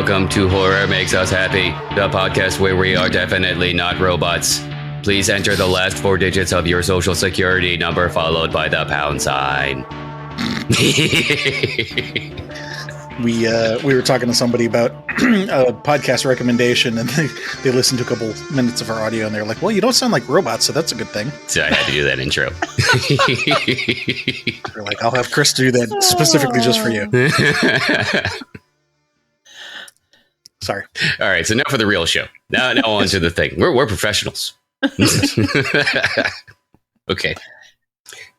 Welcome to Horror Makes Us Happy, the podcast where we are definitely not robots. Please enter the last 4 digits of your social security number followed by the pound sign. We were talking to somebody about a podcast recommendation, and they listened to a couple minutes of our audio, and they're like, well, you don't sound like robots, so that's a good thing. So I had to do that intro. They're like, I'll have Chris do that specifically just for you. Sorry. All right, so now for the real show. Now on to the thing. We're professionals. Okay.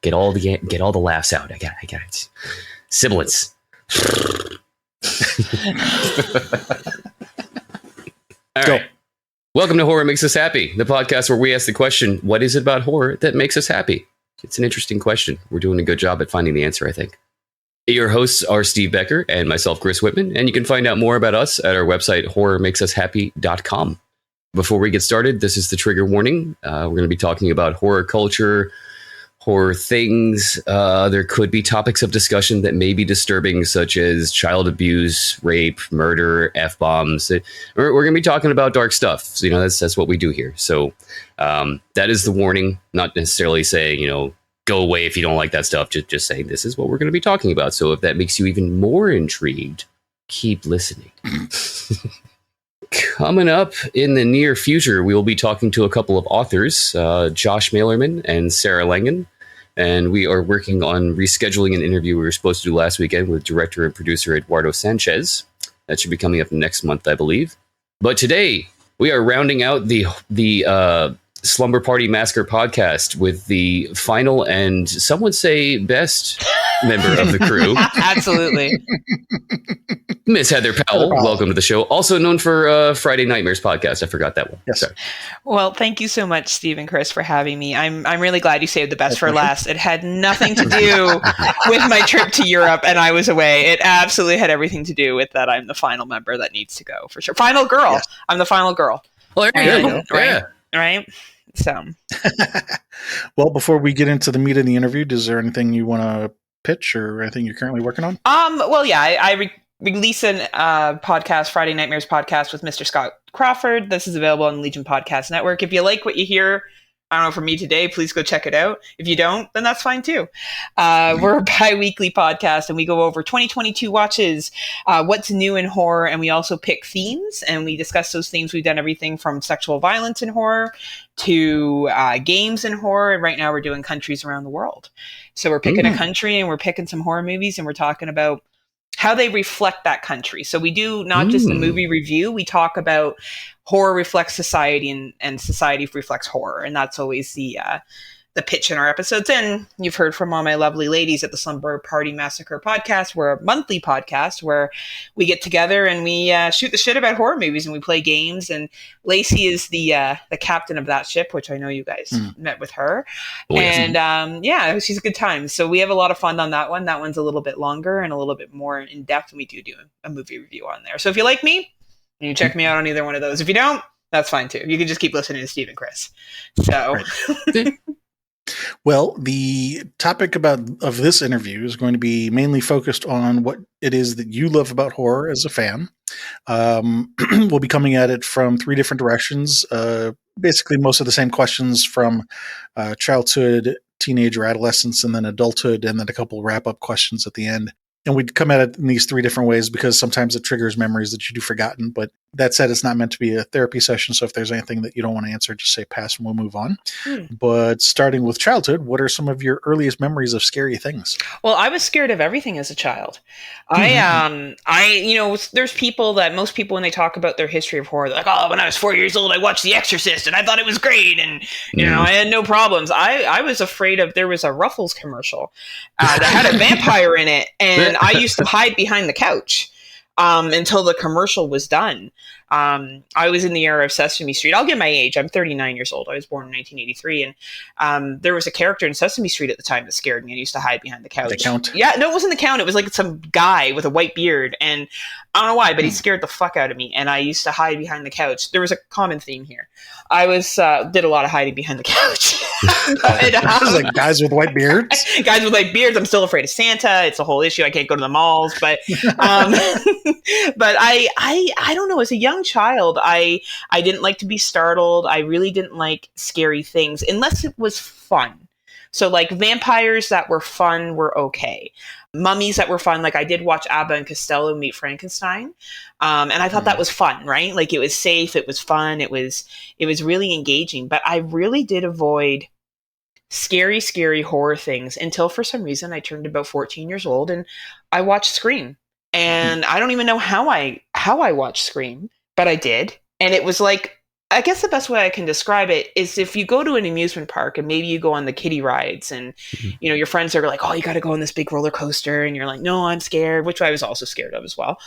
Get all the laughs out. I got it. Sibilance. All right. Welcome to Horror Makes Us Happy, the podcast where we ask the question, what is it about horror that makes us happy? It's an interesting question. We're doing a good job at finding the answer, I think. Your hosts are Steve Becker and myself, Chris Whitman, and you can find out more about us at our website, horrormakesushappy.com. Before we get started, this is the trigger warning. We're going to be talking about horror culture, horror things. There could be topics of discussion that may be disturbing, such as child abuse, rape, murder, F-bombs. We're going to be talking about dark stuff. So, that's what we do here. So that is the warning, not necessarily saying, go away if you don't like that stuff. Just saying this is what we're going to be talking about. So if that makes you even more intrigued, keep listening. Coming up in the near future, we will be talking to a couple of authors, Josh Mailerman and Sarah Langen. And we are working on rescheduling an interview we were supposed to do last weekend with director and producer Eduardo Sanchez. That should be coming up next month, I believe. But today, we are rounding out the Slumber Party Massacre podcast with the final and some would say best member of the crew. Absolutely. Miss Heather Powell, welcome to the show. Also known for Friday Nightmares podcast. I forgot that one. Yes. Sorry. Well, thank you so much, Steve and Chris, for having me. I'm really glad you saved the best for last. It had nothing to do with my trip to Europe and I was away. It absolutely had everything to do with that I'm the final member that needs to go, for sure. Final girl. Yes. I'm the final girl. Well, there you go. Right? Yeah. Right? So. Well, before we get into the meat of the interview, is there anything you want to pitch or anything you're currently working on? Well, yeah, I release an podcast, Friday Nightmares podcast with Mr. Scott Crawford. This is available on the Legion Podcast Network. If you like what you hear, I don't know, from me today, please go check it out. If you don't, then that's fine too. We're a bi-weekly podcast and we go over 2022 watches, what's new in horror, and we also pick themes and we discuss those themes. We've done everything from sexual violence in horror to games in horror, and right now we're doing countries around the world. So we're picking a country and we're picking some horror movies and we're talking about how they reflect that country. So we do not just a movie review, we talk about horror reflects society and society reflects horror. And that's always the pitch in our episodes. And you've heard from all my lovely ladies at the Slumber Party Massacre podcast. We're a monthly podcast where we get together and we shoot the shit about horror movies and we play games. And Lacey is the captain of that ship, which I know you guys met with her. Oh, yes. And she's a good time. So we have a lot of fun on that one. That one's a little bit longer and a little bit more in depth. And we do a movie review on there. So if you like me, you can check me out on either one of those. If you don't, that's fine too. You can just keep listening to Steve and Chris. So. Right. Well, the topic of this interview is going to be mainly focused on what it is that you love about horror as a fan. We'll be coming at it from 3 different directions. Basically, most of the same questions from childhood, teenager, adolescence, and then adulthood, and then a couple wrap-up questions at the end. And we'd come at it in these 3 different ways because sometimes it triggers memories that you'd forgotten. But that said, it's not meant to be a therapy session. So if there's anything that you don't want to answer, just say pass and we'll move on. But starting with childhood, what are some of your earliest memories of scary things? Well, I was scared of everything as a child. There's most people, when they talk about their history of horror, they're like, oh, when I was 4 years old, I watched The Exorcist and I thought it was great. And, I had no problems. I was afraid there was a Ruffles commercial that had a vampire in it. And I used to hide behind the couch until the commercial was done. I was in the era of Sesame Street. I'll get my age. I'm 39 years old. I was born in 1983. And there was a character in Sesame Street at the time that scared me. I used to hide behind the couch. The Count? Yeah, no, it wasn't the Count. It was like some guy with a white beard. And I don't know why, but he scared the fuck out of me. And I used to hide behind the couch. There was a common theme here. I did a lot of hiding behind the couch. Like guys with white beards? Guys with white beards. I'm still afraid of Santa. It's a whole issue. I can't go to the malls. But But I don't know. As a young child, I didn't like to be startled. I really didn't like scary things unless it was fun. So like vampires that were fun were okay. Mummies that were fun, like I did watch Abbott and Costello meet Frankenstein, and I thought that was fun, right? Like it was safe, it was fun, it was really engaging. But I really did avoid scary horror things until for some reason I turned about 14 years old and I watched Scream. And I don't even know how I watched Scream, but I did, and it was like, I guess the best way I can describe it is if you go to an amusement park and maybe you go on the kiddie rides and, you know, your friends are like, oh, you got to go on this big roller coaster. And you're like, no, I'm scared, which I was also scared of as well.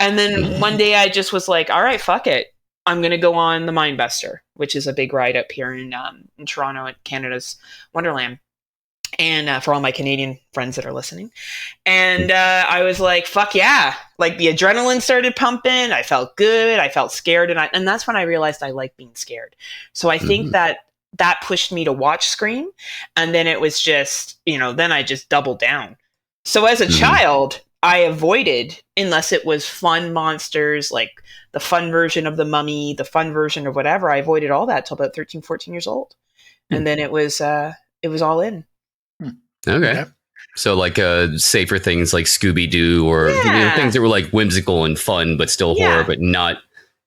And then one day I just was like, all right, fuck it. I'm going to go on the Mindbuster, which is a big ride up here in Toronto at Canada's Wonderland. And for all my Canadian friends that are listening. And I was like, fuck yeah. Like the adrenaline started pumping. I felt good. I felt scared. And that's when I realized I like being scared. So I think that pushed me to watch Scream. And then it was just, you know, then I just doubled down. So as a child, I avoided, unless it was fun monsters, like the fun version of the Mummy, the fun version of whatever. I avoided all that till about 13, 14 years old. And then it was all in. Okay. Yeah. So like safer things like Scooby-Doo or you know, things that were like whimsical and fun, but still horror, but not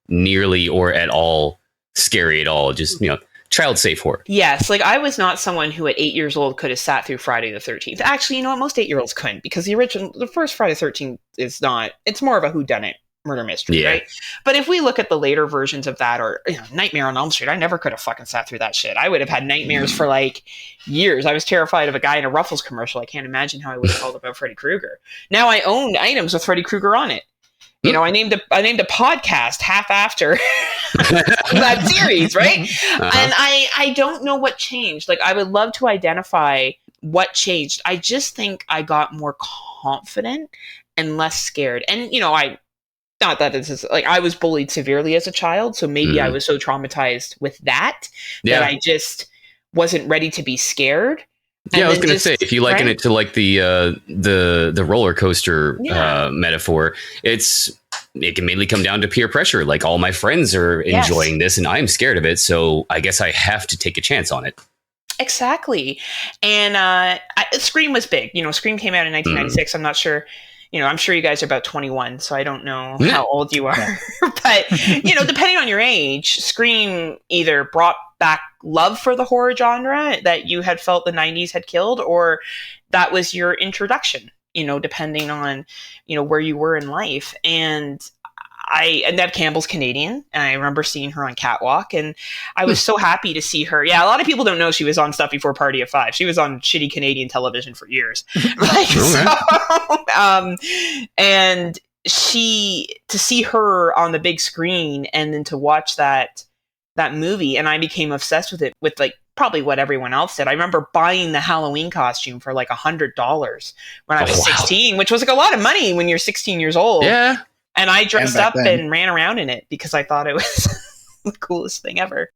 nearly or at all scary at all. Just, you know, child safe horror. Yes. Like I was not someone who at 8 years old could have sat through Friday the 13th. Actually, you know what? Most 8-year-olds couldn't, because the first Friday the 13th is not, it's more of a whodunit murder mystery, right? But if we look at the later versions of that, or you know, Nightmare on Elm Street, I never could have fucking sat through that shit. I would have had nightmares for like years. I was terrified of a guy in a Ruffles commercial. I can't imagine how I would have felt about Freddy Krueger. Now I own items with Freddy Krueger on it. You know, I named a podcast half after that series, right? And I don't know what changed. Like I would love to identify what changed. I just think I got more confident and less scared. And you know, not that this is like I was bullied severely as a child, so maybe I was so traumatized with that that I just wasn't ready to be scared. Yeah, I was going to say, if you liken it to like the roller coaster metaphor, it can mainly come down to peer pressure. Like all my friends are enjoying this, and I'm scared of it, so I guess I have to take a chance on it. Exactly, and Scream was big. You know, Scream came out in 1996. I'm not sure. You know, I'm sure you guys are about 21, so I don't know how old you are. But, you know, depending on your age, Scream either brought back love for the horror genre that you had felt the 90s had killed, or that was your introduction, you know, depending on, you know, where you were in life. And Neve Campbell's Canadian, and I remember seeing her on Catwalk, and I was so happy to see her. Yeah, a lot of people don't know she was on stuff before Party of Five. She was on shitty Canadian television for years. And to see her on the big screen and then to watch that movie, and I became obsessed with it, with like probably what everyone else did. I remember buying the Halloween costume for like $100 when I was 16, which was like a lot of money when you're 16 years old. Yeah. And I dressed up and ran around in it because I thought it was the coolest thing ever.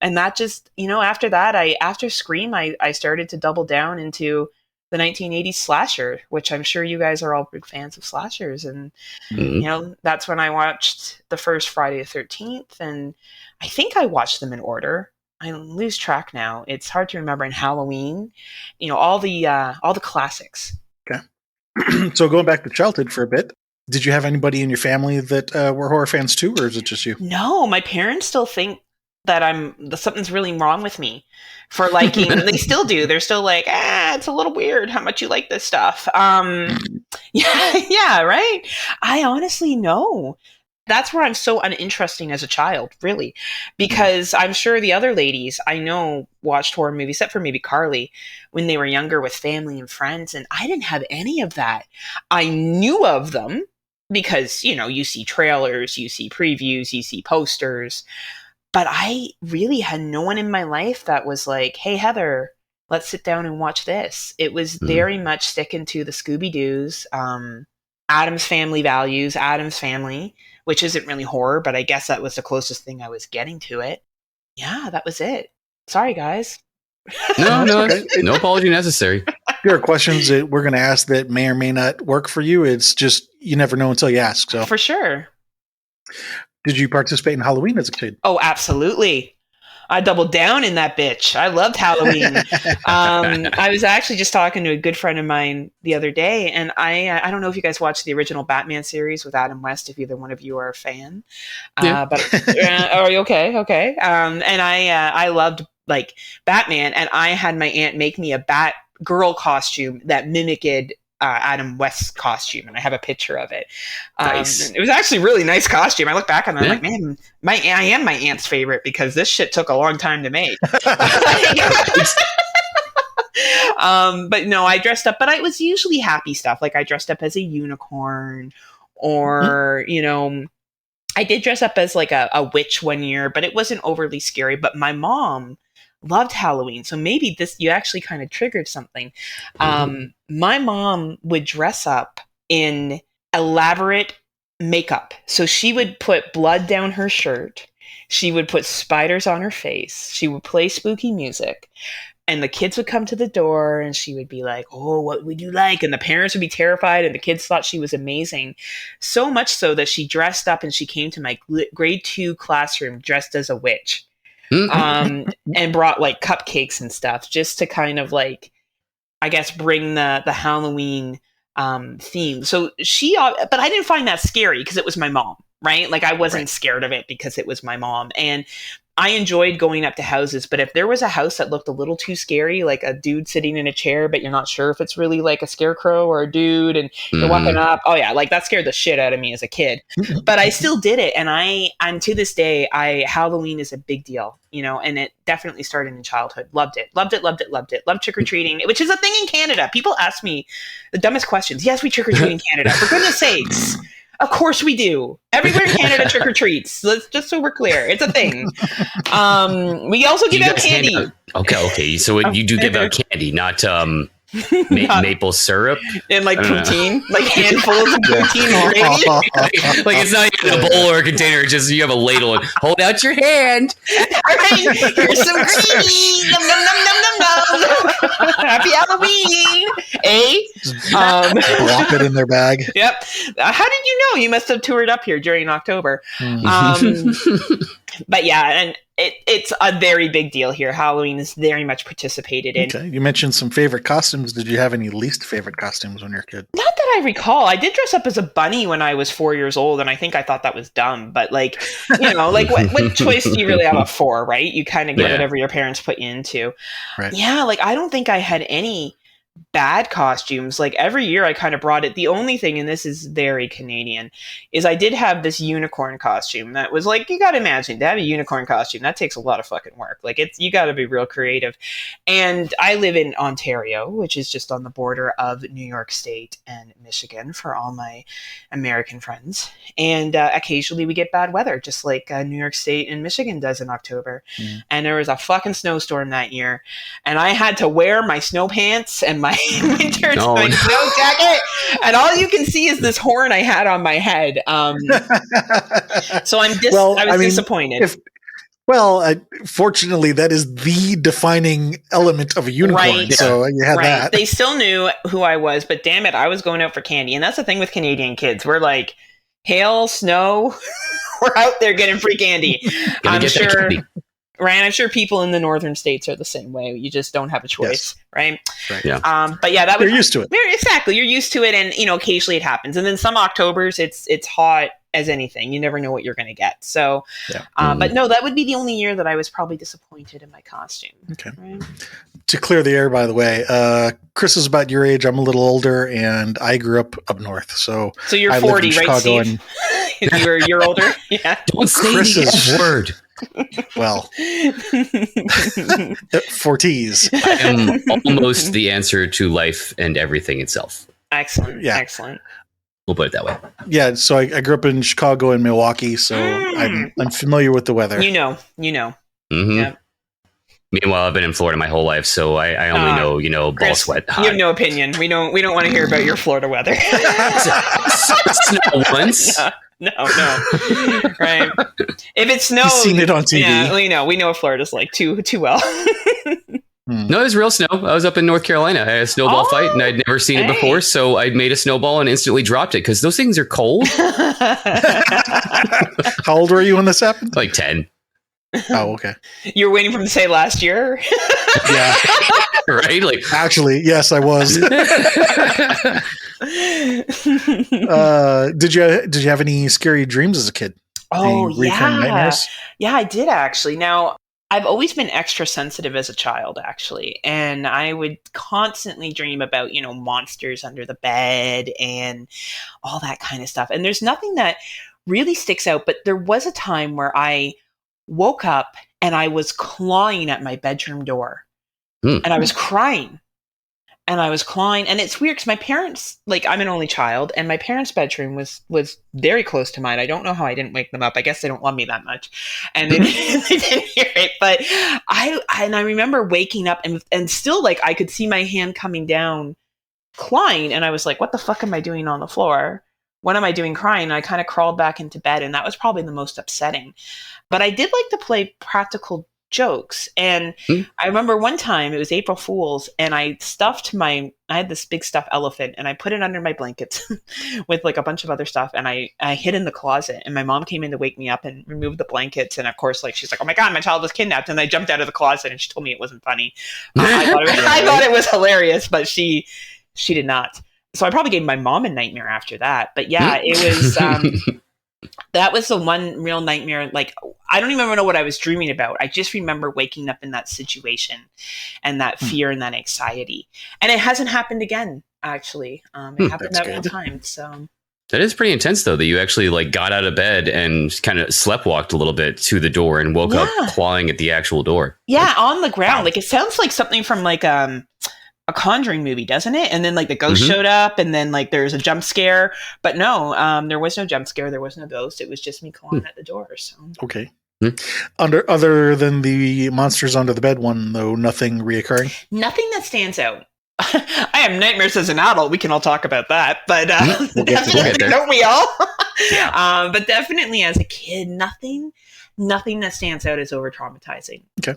And that just, you know, after that, after Scream, I started to double down into the 1980s slasher, which I'm sure you guys are all big fans of slashers. And, you know, that's when I watched the first Friday the 13th. And I think I watched them in order. I lose track now. It's hard to remember. In Halloween, you know, all the classics. Okay. So going back to childhood for a bit, did you have anybody in your family that were horror fans too, or is it just you? No, my parents still think that something's really wrong with me for liking. They still do. They're still like, it's a little weird how much you like this stuff. Yeah, right. I honestly know. That's where I'm so uninteresting as a child, really, because I'm sure the other ladies I know watched horror movies, except for maybe Carly, when they were younger with family and friends, and I didn't have any of that. I knew of them because, you know, you see trailers, you see previews, you see posters, but I really had no one in my life that was like, hey, Heather, let's sit down and watch this. It was very much sticking to the Scooby-Doos, Addams Family Values, Addams Family, which isn't really horror, but I guess that was the closest thing I was getting to it. Yeah, that was it. Sorry, guys. No, no apology necessary. There are questions that we're going to ask that may or may not work for you. It's just, you never know until you ask. So For sure. Did you participate in Halloween as a kid? Oh, absolutely. I doubled down in that bitch. I loved Halloween. I was actually just talking to a good friend of mine the other day, and I don't know if you guys watched the original Batman series with Adam West, if either one of you are a fan. Yeah. But are you okay? Okay. And I loved like Batman, and I had my aunt make me a Batgirl costume that mimicked Adam West's costume, and I have a picture of it. Nice. It was actually a really nice costume. I look back on it, I'm Yeah. like, man, I am my aunt's favorite because this shit took a long time to make. But no, I dressed up, but it was usually happy stuff. Like I dressed up as a unicorn, or I did dress up as like a witch one year, but it wasn't overly scary. But my mom loved Halloween, so maybe you actually kind of triggered something. My mom would dress up in elaborate makeup, so she would put blood down her shirt, she would put spiders on her face, she would play spooky music, and the kids would come to the door and she would be like, oh, what would you like? And the parents would be terrified, and the kids thought she was amazing, so much so that she dressed up and she came to my grade 2 classroom dressed as a witch. And brought like cupcakes and stuff just to kind of like, I guess, bring the Halloween theme. So but I didn't find that scary because it was my mom, right? Like I wasn't scared of it because it was my mom. And I enjoyed going up to houses, but if there was a house that looked a little too scary, like a dude sitting in a chair, but you're not sure if it's really like a scarecrow or a dude, and you're walking up, oh yeah, like that scared the shit out of me as a kid. But I still did it, and I'm to this day, Halloween is a big deal, and it definitely started in childhood. Loved it. Loved trick-or-treating, which is a thing in Canada. People ask me the dumbest questions. Yes, we trick-or-treat in Canada. For goodness sakes. Of course we do. Everywhere in Canada trick or treats. Just so we're clear, it's a thing. We also give out candy. Okay. So you do give out candy, not maple syrup and like poutine, like handfuls of poutine already. Like it's not even a bowl or a container; it's just you have a ladle and hold out your hand. All right, here's some gravy. Nom nom nom nom nom nom. Happy Halloween, Plop it in their bag. Yep. How did you know? You must have toured up here during October. But yeah, and it's a very big deal here. Halloween is very much participated in. Okay, you mentioned some favorite costumes. Did you have any least favorite costumes when you were a kid? Not that I recall. I did dress up as a bunny when I was 4 years old, and I think I thought that was dumb. But like, like what choice do you really have at 4, right? You kind of get whatever your parents put you into. Right. Yeah, like I don't think I had any bad costumes. Like every year I kind of brought it. The only thing, and this is very Canadian, is I did have this unicorn costume that was like, you got to imagine, to have a unicorn costume, that takes a lot of fucking work. Like you got to be real creative. And I live in Ontario, which is just on the border of New York State and Michigan for all my American friends. And occasionally we get bad weather, just like New York State and Michigan does in October. And there was a fucking snowstorm that year, and I had to wear my snow pants and my winter snow jacket, and all you can see is this horn I had on my head. So I was disappointed. Fortunately, that is the defining element of a unicorn. Right. So you had that. They still knew who I was, but damn it, I was going out for candy, and that's the thing with Canadian kids. We're like, hail, snow, we're out there getting free candy. I'm sure. Right, I'm sure people in the northern states are the same way. You just don't have a choice, right? Yeah. But yeah, you're used to it. Exactly, you're used to it, and occasionally it happens. And then some Octobers, it's hot as anything. You never know what you're going to get. So, but no, that would be the only year that I was probably disappointed in my costume. Okay. Right? To clear the air, by the way, Chris is about your age. I'm a little older, and I grew up north. So you're 40, right, Steve? You're older. Yeah. Don't say the F word. Well, 40s. I am almost the answer to life and everything itself. Excellent. Yeah. Excellent. We'll put it that way. Yeah. So I grew up in Chicago and Milwaukee, so I'm familiar with the weather. You know. Mm-hmm. Yeah. Meanwhile, I've been in Florida my whole life, so I only know ball sweat. You have no opinion. We don't want to hear about your Florida weather. Snow once. No. Right. If it snows, you've seen it on TV. Yeah, we know what Florida's like too well. No, it was real snow. I was up in North Carolina. I had a snowball fight, and I'd never seen it before. So I made a snowball and instantly dropped it because those things are cold. How old were you when this happened? Like 10. Oh, okay. You were waiting for him to say last year? Yeah. Right? Like, actually, yes, I was. Did you have any scary dreams as a kid? Oh, recurring nightmares? Yeah, I did actually. Now, I've always been extra sensitive as a child, actually. And I would constantly dream about, monsters under the bed and all that kind of stuff. And there's nothing that really sticks out, but there was a time where I woke up and I was clawing at my bedroom door. And I was crying. And I was clawing. And it's weird because my parents, I'm an only child, and my parents' bedroom was very close to mine. I don't know how I didn't wake them up. I guess they don't love me that much. And they didn't hear it. But I remember waking up and still, I could see my hand coming down, clawing. And I was like, what the fuck am I doing on the floor? What am I doing crying? And I kind of crawled back into bed. And that was probably the most upsetting. But I did like to play practical jokes. And I remember one time it was April Fool's, and I had this big stuffed elephant, and I put it under my blankets with a bunch of other stuff, and I hid in the closet, and my mom came in to wake me up and remove the blankets. And of course, she's like, oh my God, my child was kidnapped. And I jumped out of the closet, and she told me it wasn't funny. I thought it was hilarious, but she did not. So I probably gave my mom a nightmare after that. But yeah, it was that was the one real nightmare. I don't even know what I was dreaming about. I just remember waking up in that situation and that fear and that anxiety. And it hasn't happened again, actually. It happened that one time. So that is pretty intense, though, that you actually got out of bed and kind of sleptwalked a little bit to the door and woke up clawing at the actual door. Yeah, on the ground. Wow. It sounds like something from a Conjuring movie, doesn't it? And then the ghost showed up, and then there's a jump scare. But no, there was no jump scare. There was no ghost. It was just me clawing at the door. So okay. Other than the monsters under the bed one, though, nothing reoccurring? Nothing that stands out. I have nightmares as an adult. We can all talk about that. But definitely, don't we all? Yeah. But definitely as a kid, nothing that stands out is over traumatizing. Okay.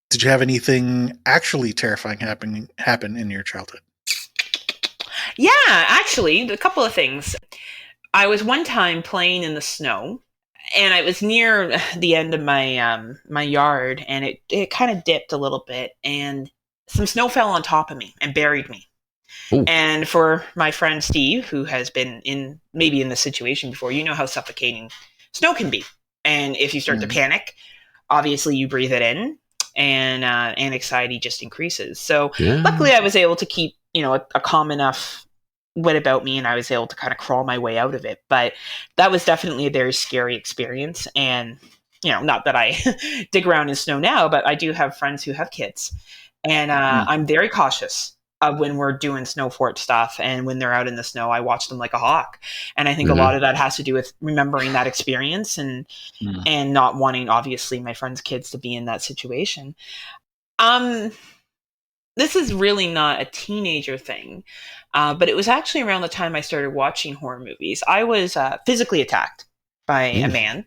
Did you have anything actually terrifying happen in your childhood? Yeah, actually, a couple of things. I was one time playing in the snow, and I was near the end of my my yard, and it kind of dipped a little bit, and some snow fell on top of me and buried me. Ooh. And for my friend Steve, who has been in this situation before, you know how suffocating snow can be. And if you start to panic, obviously you breathe it in. And anxiety just increases. So luckily I was able to keep, a calm enough wit about me, and I was able to kind of crawl my way out of it. But that was definitely a very scary experience. And, not that I dig around in snow now, but I do have friends who have kids. And I'm very cautious when we're doing snow fort stuff, and when they're out in the snow, I watch them like a hawk. And I think a lot of that has to do with remembering that experience and not wanting, obviously, my friends' kids to be in that situation. This is really not a teenager thing, but it was actually around the time I started watching horror movies. I was physically attacked by a man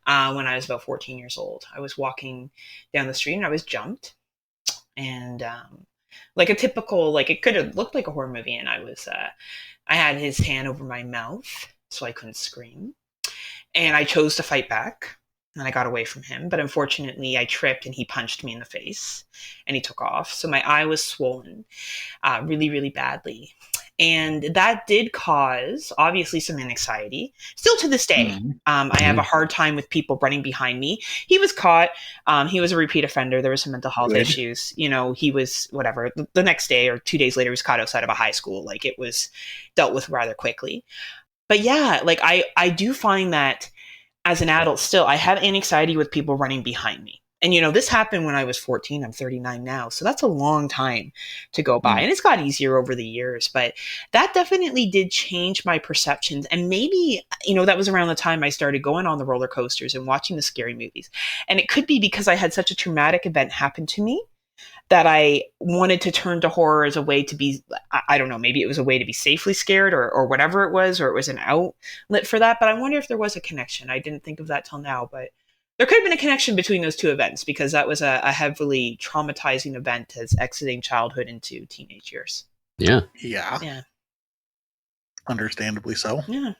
when I was about 14 years old. I was walking down the street and I was jumped, and a typical, it could have looked like a horror movie. And I had his hand over my mouth so I couldn't scream. And I chose to fight back, and I got away from him. But unfortunately, I tripped and he punched me in the face, and he took off. So my eye was swollen really, really badly. And that did cause, obviously, some anxiety. Still to this day, I have a hard time with people running behind me. He was caught. He was a repeat offender. There were some mental health issues. He was, whatever. The next day or 2 days later, he was caught outside of a high school. It was dealt with rather quickly. But yeah, I do find that as an adult still, I have anxiety with people running behind me. And, this happened when I was 14. I'm 39 now. So that's a long time to go by. And it's got easier over the years. But that definitely did change my perceptions. And maybe, that was around the time I started going on the roller coasters and watching the scary movies. And it could be because I had such a traumatic event happen to me that I wanted to turn to horror as a way to be, I don't know, maybe it was a way to be safely scared or whatever it was, or it was an outlet for that. But I wonder if there was a connection. I didn't think of that till now, but there could have been a connection between those two events because that was a heavily traumatizing event as exiting childhood into teenage years. Yeah. Yeah. Understandably so. Yeah.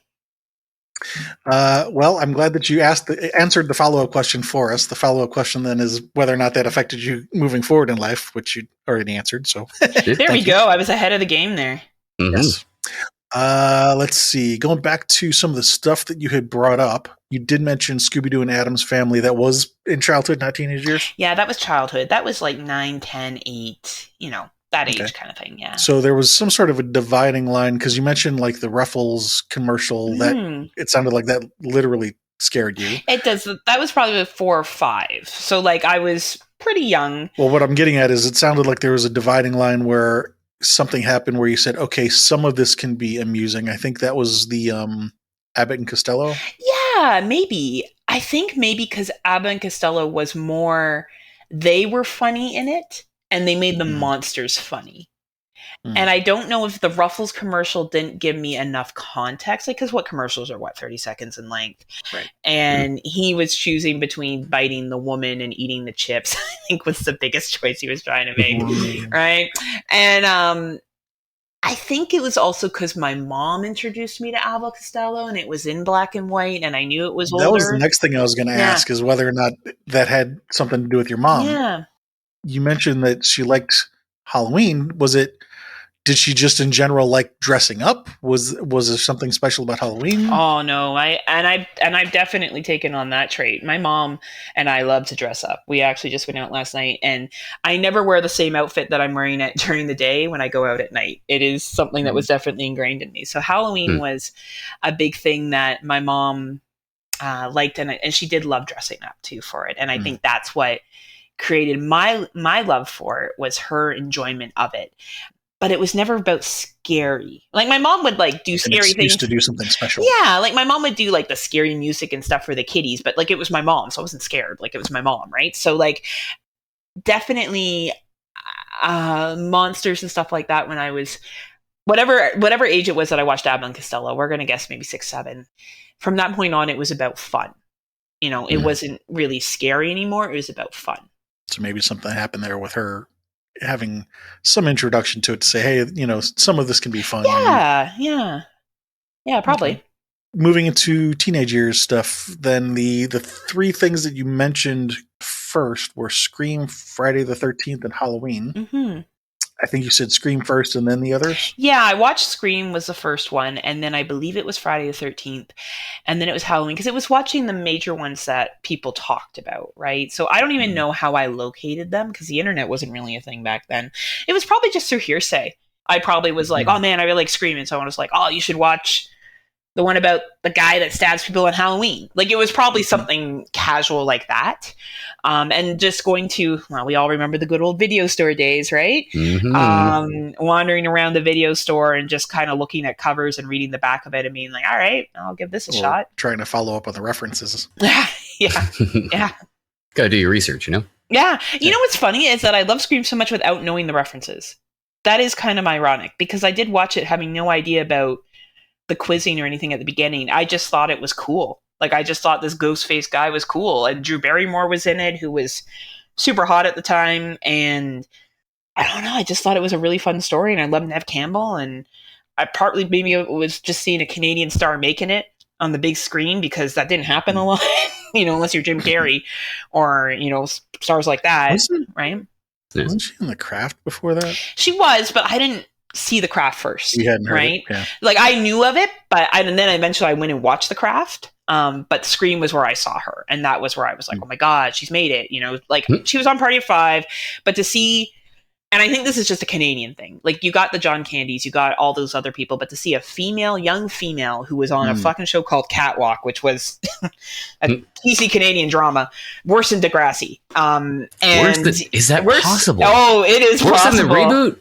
Well, I'm glad that you answered the follow-up question for us. The follow-up question then is whether or not that affected you moving forward in life, which you already answered. So there we go. I was ahead of the game there. Mm-hmm. Yes. Let's see. Going back to some of the stuff that you had brought up, you did mention Scooby-Doo and Addams Family. That was in childhood, not teenage years? Yeah, that was childhood. That was like 9, 10, 8, that age kind of thing, yeah. So there was some sort of a dividing line because you mentioned like the Ruffles commercial that it sounded like that literally scared you. It does. That was probably 4 or 5. So like I was pretty young. Well, what I'm getting at is it sounded like there was a dividing line where something happened where you said, okay, some of this can be amusing. I think that was the Abbott and Costello. Yeah, maybe. I think maybe because Abbott and Costello was more, they were funny in it. And they made the monsters funny. And I don't know if the Ruffles commercial didn't give me enough context. Like, because what commercials are, 30 seconds in length? Right. And he was choosing between biting the woman and eating the chips, I think was the biggest choice he was trying to make. Right. And I think it was also because my mom introduced me to Abbott Costello and it was in black and white and I knew it was older. That was the next thing I was going to ask is whether or not that had something to do with your mom. Yeah. You mentioned that she liked Halloween. Did she just in general like dressing up? Was there something special about Halloween? Oh no, I've definitely taken on that trait. My mom and I love to dress up. We actually just went out last night and I never wear the same outfit that I'm wearing during the day when I go out at night. It is something that was definitely ingrained in me. So Halloween was a big thing that my mom liked and she did love dressing up too for it. And I think that's what created my love for it was her enjoyment of it. But it was never about scary. Like my mom would like do scary things to do something special. Yeah, like my mom would do like the scary music and stuff for the kiddies, but like it was my mom, so I wasn't scared. Like it was my mom, right? So like definitely monsters and stuff like that when I was whatever age it was that I watched Abbott and Costello. We're gonna guess maybe 6, 7. From that point on, it was about fun. It wasn't really scary anymore. It was about fun. So maybe something happened there with her having some introduction to it to say, hey, some of this can be fun. Yeah, probably. Okay. Moving into teenage years stuff, then the 3 things that you mentioned first were Scream, Friday the 13th, and Halloween. Mm-hmm. I think you said Scream first and then the others? Yeah, I watched Scream was the first one, and then I believe it was Friday the 13th, and then it was Halloween, because it was watching the major ones that people talked about, right? So I don't even know how I located them, because the internet wasn't really a thing back then. It was probably just through hearsay. I probably was like, oh man, I really like Scream, and so I was like, oh, you should watch the one about the guy that stabs people on Halloween. Like, it was probably something casual like that. And just going to, well, we all remember the good old video store days, right? Mm-hmm. Wandering around the video store and just kind of looking at covers and reading the back of it and being like, all right, I'll give this a shot. Trying to follow up on the references. Yeah. Gotta do your research, Yeah. You know what's funny is that I love Scream so much without knowing the references. That is kind of ironic because I did watch it having no idea about the quizzing or anything at the beginning. I just thought it was cool. Like, I just thought this ghost face guy was cool. And Drew Barrymore was in it, who was super hot at the time. And I don't know, I just thought it was a really fun story. And I loved Neve Campbell. And I partly maybe it was just seeing a Canadian star making it on the big screen because that didn't happen a lot, unless you're Jim Carrey or, stars like that, right? Wasn't she in The Craft before that? She was, but I didn't see The Craft first. You hadn't heard right? it? Yeah. Like, I knew of it, and then eventually I went and watched The Craft. But Scream was where I saw her, and that was where I was like, oh my God, she's made it. Like, she was on Party of Five, but to see, and I think this is just a Canadian thing. Like, you got the John Candys, you got all those other people, but to see a young female who was on a fucking show called Catwalk, which was a PC Canadian drama, worse than Degrassi. Is that possible? Oh, it is worse possible. Than the reboot?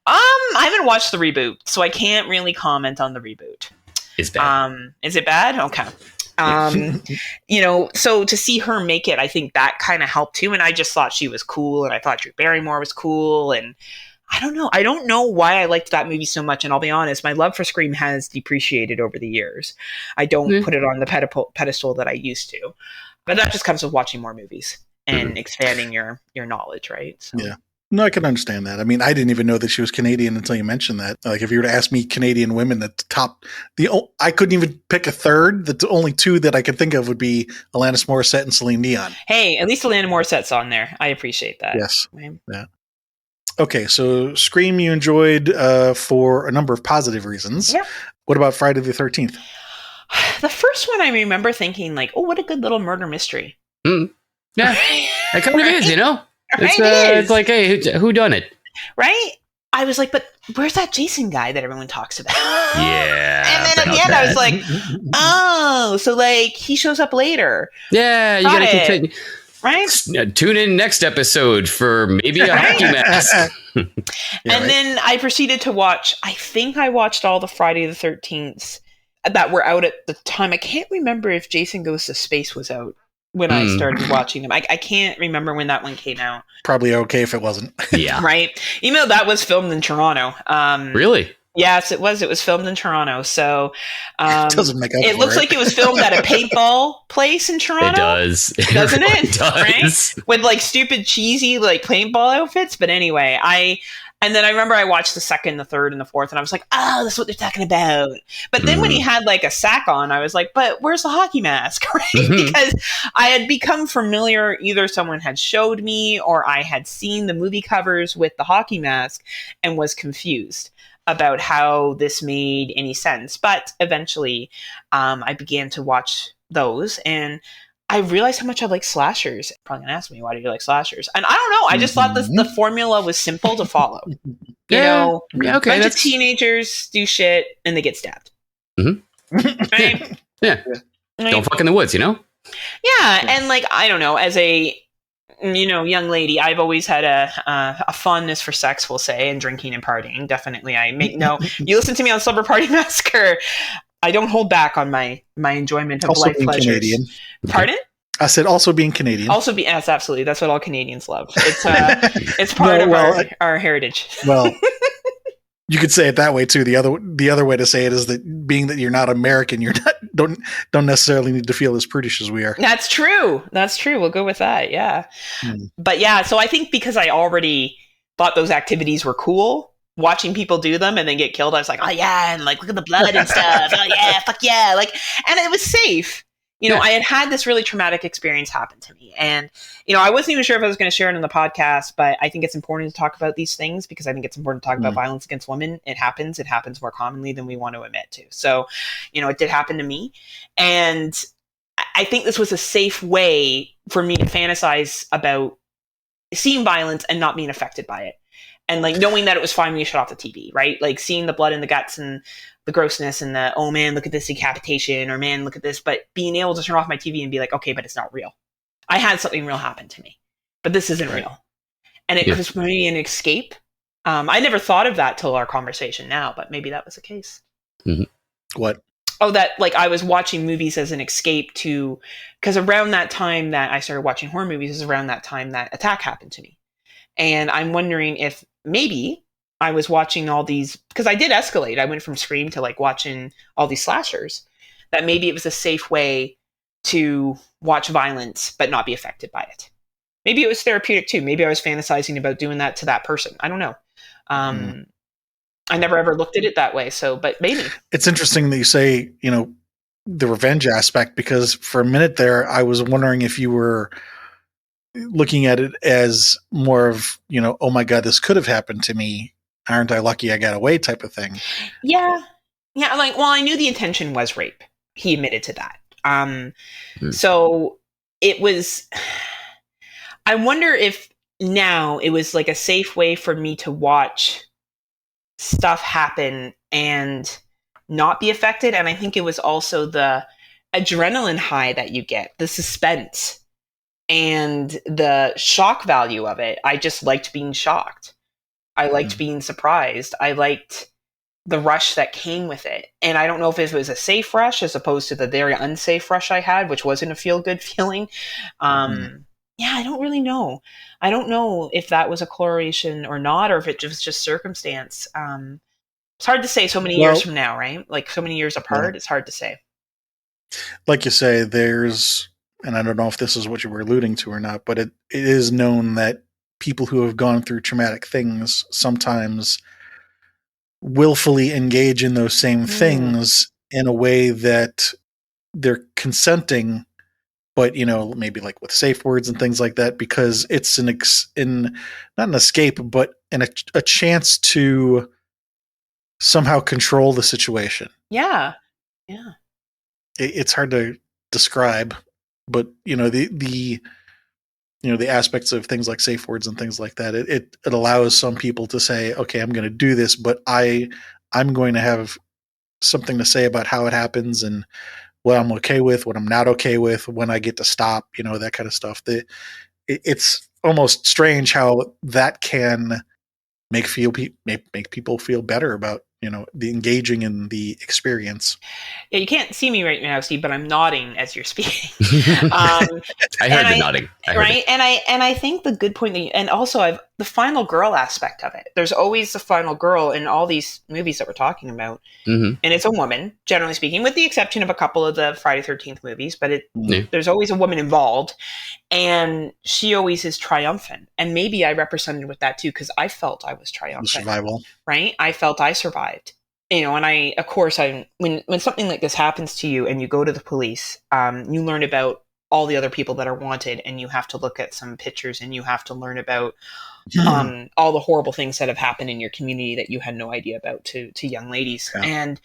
I haven't watched the reboot, so I can't really comment on the reboot. It's bad. Is it bad? Okay. So to see her make it, I think that kind of helped too. And I just thought she was cool, and I thought Drew Barrymore was cool. And I don't know why I liked that movie so much. And I'll be honest, my love for Scream has depreciated over the years. I don't put it on the pedestal that I used to. But that just comes with watching more movies and expanding your knowledge, right? So. Yeah. No, I can understand that. I mean, I didn't even know that she was Canadian until you mentioned that. Like, if you were to ask me Canadian women at the top, I couldn't even pick a third. The only two that I could think of would be Alanis Morissette and Celine Dion. Hey, at least Alanis Morissette's on there. I appreciate that. Yes. Yeah. Okay, so Scream you enjoyed for a number of positive reasons. Yeah. What about Friday the 13th? The first one I remember thinking like, oh, what a good little murder mystery. Yeah, it kind of is, you know? Right? It's like, hey, who done it? Right? I was like, but where's that Jason guy that everyone talks about? Yeah. And then at the end, I was like, oh, so like he shows up later. Yeah, you gotta continue. Right? Tune in next episode for maybe a hockey mask. And then I proceeded to watch, I think I watched all the Friday the 13th that were out at the time. I can't remember if Jason Goes to Space was out when I started watching them. I can't remember when that one came out. Probably okay if it wasn't. Yeah. Right? Even though that was filmed in Toronto. Really? Yes, it was. It was filmed in Toronto. So it doesn't make up it looks like it was filmed at a paintball place in Toronto. It does. Doesn't it? It does. Right? With like stupid, cheesy like paintball outfits. But anyway, and then I remember I watched the second, the third, and the fourth, and I was like, oh, that's what they're talking about. But then when he had like a sack on, I was like, but where's the hockey mask? Right? Because I had become familiar, either someone had showed me or I had seen the movie covers with the hockey mask and was confused about how this made any sense. But eventually I began to watch those, and I realized how much I like slashers. You're probably gonna ask me, why do you like slashers? And I don't know. I just thought the formula was simple to follow. You know, okay, bunch of teenagers do shit and they get stabbed. Right? Yeah. Don't fuck in the woods, you know? Yeah, and like I don't know, as a young lady, I've always had a fondness for sex, we'll say, and drinking and partying. Definitely, you listen to me on Slumber Party Massacre. I don't hold back on my enjoyment of also life pleasures. Canadian. Pardon? I said also being Canadian. Yes, absolutely. That's what all Canadians love. It's part of our heritage. Well, you could say it that way too. The other way to say it is that being that you're not American, don't necessarily need to feel as prudish as we are. That's true. We'll go with that. Yeah. But yeah, so I think because I already thought those activities were cool, watching people do them and then get killed, I was like, oh yeah, and like look at the blood and stuff. Oh yeah, fuck yeah, like, and it was safe. I had this really traumatic experience happen to me, and I wasn't even sure if I was going to share it in the podcast, but I think it's important to talk about these things because I think it's important to talk about violence against women. It happens more commonly than we want to admit to. So, it did happen to me, and I think this was a safe way for me to fantasize about seeing violence and not being affected by it. And like knowing that it was fine when you shut off the TV, right? Like seeing the blood and the guts and the grossness and the, oh man, look at this decapitation, or man, look at this. But being able to turn off my TV and be like, okay, but it's not real. I had something real happen to me, but this isn't real. And it was for me an escape. I never thought of that till our conversation now, but maybe that was the case. Mm-hmm. What? Oh, that like I was watching movies as an escape to, because around that time that I started watching horror movies is around that time that attack happened to me. And I'm wondering if maybe I was watching all these, because I did escalate. I went from Scream to like watching all these slashers, that maybe it was a safe way to watch violence but not be affected by it. Maybe it was therapeutic too. Maybe I was fantasizing about doing that to that person. I don't know. I never ever looked at it that way. So, but maybe. It's interesting that you say, the revenge aspect, because for a minute there, I was wondering if you were looking at it as more of, oh my God, this could have happened to me. Aren't I lucky I got away type of thing. Yeah. Yeah. Like, well, I knew the intention was rape. He admitted to that. So it was, I wonder if now it was like a safe way for me to watch stuff happen and not be affected. And I think it was also the adrenaline high that you get, the suspense and the shock value of it. I just liked being shocked. I liked being surprised. I liked the rush that came with it. And I don't know if it was a safe rush as opposed to the very unsafe rush I had, which wasn't a feel-good feeling. Yeah, I don't really know. I don't know if that was a correlation or not, or if it was just circumstance. It's hard to say so many years from now, right? Like so many years apart, it's hard to say. Like you say, there's and I don't know if this is what you were alluding to or not, but it is known that people who have gone through traumatic things sometimes willfully engage in those same things in a way that they're consenting, but maybe like with safe words and things like that, because it's not an escape, but a chance to somehow control the situation. Yeah. It's hard to describe, but the aspects of things like safe words and things like that, it allows some people to say, okay, I'm going to do this, but I'm going to have something to say about how it happens and what I'm okay with, what I'm not okay with, when I get to stop, that kind of stuff. It's almost strange how that can make people feel better about the engaging in the experience. Yeah, you can't see me right now, Steve, but I'm nodding as you're speaking. I heard the nodding. Right, and I think the good point and also the final girl aspect of it. There's always the final girl in all these movies that we're talking about, and it's a woman, generally speaking, with the exception of a couple of the Friday 13th movies. But there's always a woman involved, and she always is triumphant. And maybe I represented with that too, because I felt I was triumphant. Survival, right? I felt I survived. And of course, when something like this happens to you and you go to the police, you learn about all the other people that are wanted, and you have to look at some pictures, and you have to learn about all the horrible things that have happened in your community that you had no idea about to young ladies. Yeah. And,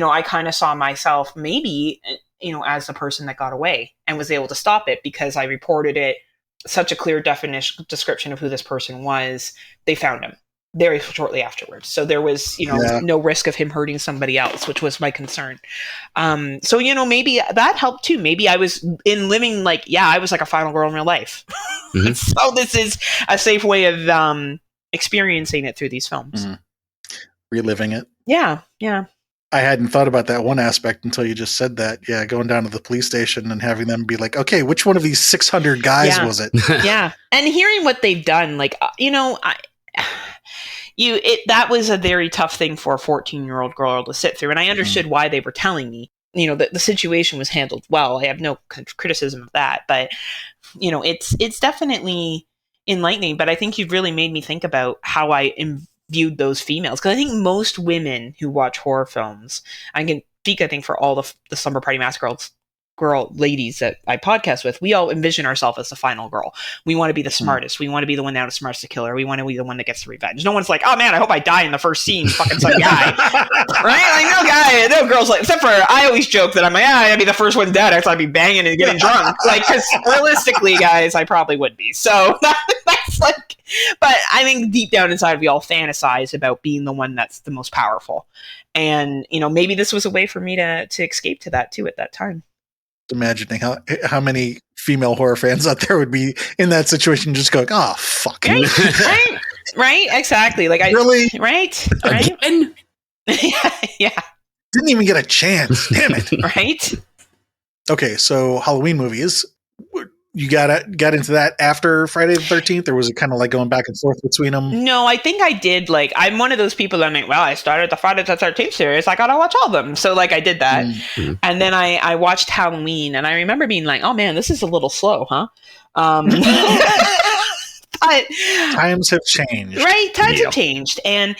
I kind of saw myself maybe, as the person that got away and was able to stop it because I reported it, such a clear description of who this person was. They found him very shortly afterwards. So there was, no risk of him hurting somebody else, which was my concern. So, maybe that helped too. Maybe I was living I was like a final girl in real life. So this is a safe way of experiencing it through these films. Reliving it. Yeah. I hadn't thought about that one aspect until you just said that. Yeah, going down to the police station and having them be like, okay, which one of these 600 guys was it? Yeah. And hearing what they've done, that was a very tough thing for a 14-year-old girl to sit through. And I understood why they were telling me, that the situation was handled well. I have no criticism of that, but it's definitely enlightening. But I think you've really made me think about how I viewed those females. Cause I think most women who watch horror films, I can speak, I think, for all the Slumber Party Massacre girl ladies that I podcast with, we all envision ourselves as the final girl. We want to be the smartest. We want to be the one that outsmarts the killer. We want to be the one that gets the revenge. No one's like, oh man, I hope I die in the first scene. Fucking some guy, right? No girls except for I always joke that I'm like, I'd be the first one dead after I'd be banging and getting drunk. Because realistically, guys, I probably would be. So that's but I think deep down inside we all fantasize about being the one that's the most powerful. And maybe this was a way for me to escape to that too at that time. Imagining how many female horror fans out there would be in that situation, just going, "Oh fuck!" Right, exactly. Really, right, again? yeah. Didn't even get a chance. Damn it! Right. Okay, so Halloween movies. You got into that after Friday the 13th, or was it kind of like going back and forth between them? No, I think I did. I'm one of those people that I started the Friday the 13th series. I gotta watch all of them. So I did that. Mm-hmm. And then I watched Halloween, and I remember being like, oh man, this is a little slow, huh? But times have changed. Right? Times have changed. And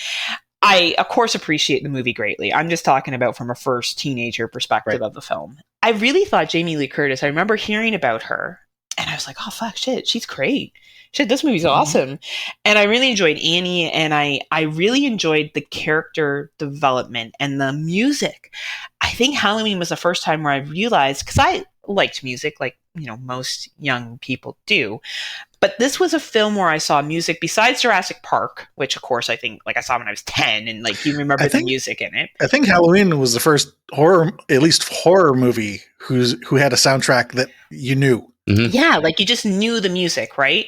I, of course, appreciate the movie greatly. I'm just talking about from a first teenager perspective of the film. I really thought Jamie Lee Curtis, I remember hearing about her, and I was like, oh, fuck, shit, she's great. Shit, this movie's awesome. And I really enjoyed Annie, and I really enjoyed the character development and the music. I think Halloween was the first time where I realized, because I liked music like, most young people do. But this was a film where I saw music besides Jurassic Park, which, of course, I think, I saw when I was 10, and, you remember the music in it. I think Halloween was the first horror movie who had a soundtrack that you knew. Mm-hmm. Yeah, you just knew the music, right?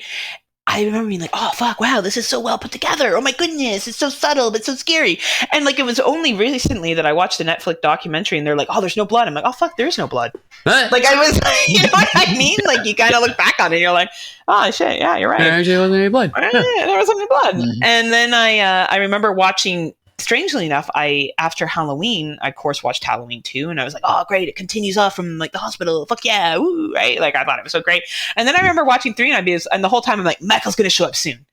I remember being like, oh, fuck, wow, this is so well put together. Oh, my goodness, it's so subtle, but so scary. And, it was only recently that I watched a Netflix documentary, and they're like, oh, there's no blood. I'm like, oh, fuck, there is no blood. I was, you know what I mean? You kind of look back on it, and you're like, oh, shit, yeah, you're right. There actually wasn't any blood. Yeah, there wasn't any blood. Mm-hmm. And then I remember watching strangely enough, after Halloween, I of course watched Halloween 2, and I was like, oh great, it continues off from like the hospital. Fuck yeah, woo, right? Like I thought it was so great. And then I remember watching 3, and the whole time I'm like, Michael's gonna show up soon.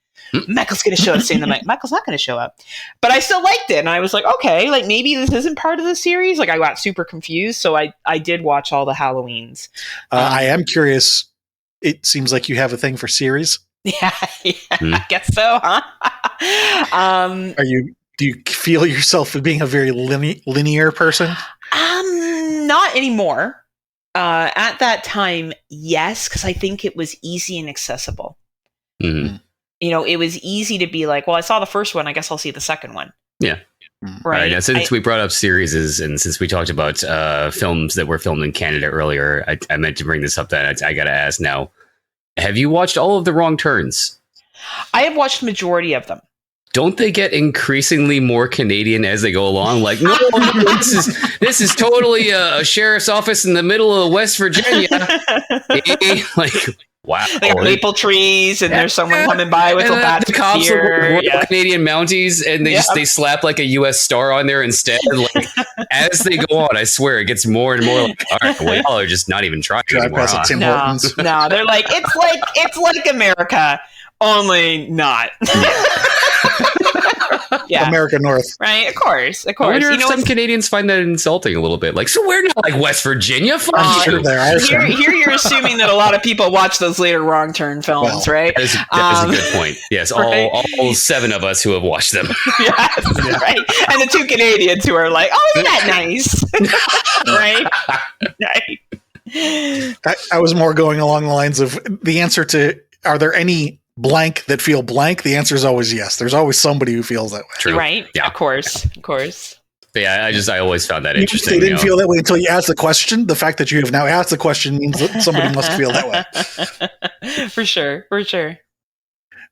Michael's gonna show up soon. I'm like, Michael's not gonna show up. But I still liked it, and I was like, okay, like maybe this isn't part of the series. Like I got super confused, so I did watch all the Halloweens. I am curious. It seems like you have a thing for series. Yeah, I guess so, huh? Do you feel yourself as being a very linear person? Not anymore. At that time, yes, because I think it was easy and accessible. Mm-hmm. You know, it was easy to be like, well, I saw the first one, I guess I'll see the second one. Yeah. Right. Now, since we brought up series, and since we talked about films that were filmed in Canada earlier, I meant to bring this up. That I got to ask now: have you watched all of the Wrong Turns? I have watched the majority of them. Don't they get increasingly more Canadian as they go along? Like, no, this is totally a sheriff's office in the middle of West Virginia. Like, wow. They got maple trees, and there's someone coming by with a bat. The cops are Canadian Mounties, and they slap like a U.S. star on there instead. Like, as they go on, I swear it gets more and more like, all right, well, y'all are just not even trying anymore. No, they're like, it's like America, only not. Yeah. America North. Right, of course. I wonder if some Canadians find that insulting a little bit. Like, so we're not like West Virginia? I'm sure there are some. Here you're assuming that a lot of people watch those later Wrong Turn films, right? That is a good point. Yes, right? all 7 of us who have watched them. Yes, right. And the 2 Canadians who are like, oh, isn't that nice? Right? Right. I was more going along the lines of the answer to, are there any blank that feel blank? The answer is always yes. There's always somebody who feels that way. True. Right? Yeah. Of course. But yeah, I always found that interesting. They didn't feel that way until you asked the question. The fact that you have now asked the question means that somebody must feel that way. For sure.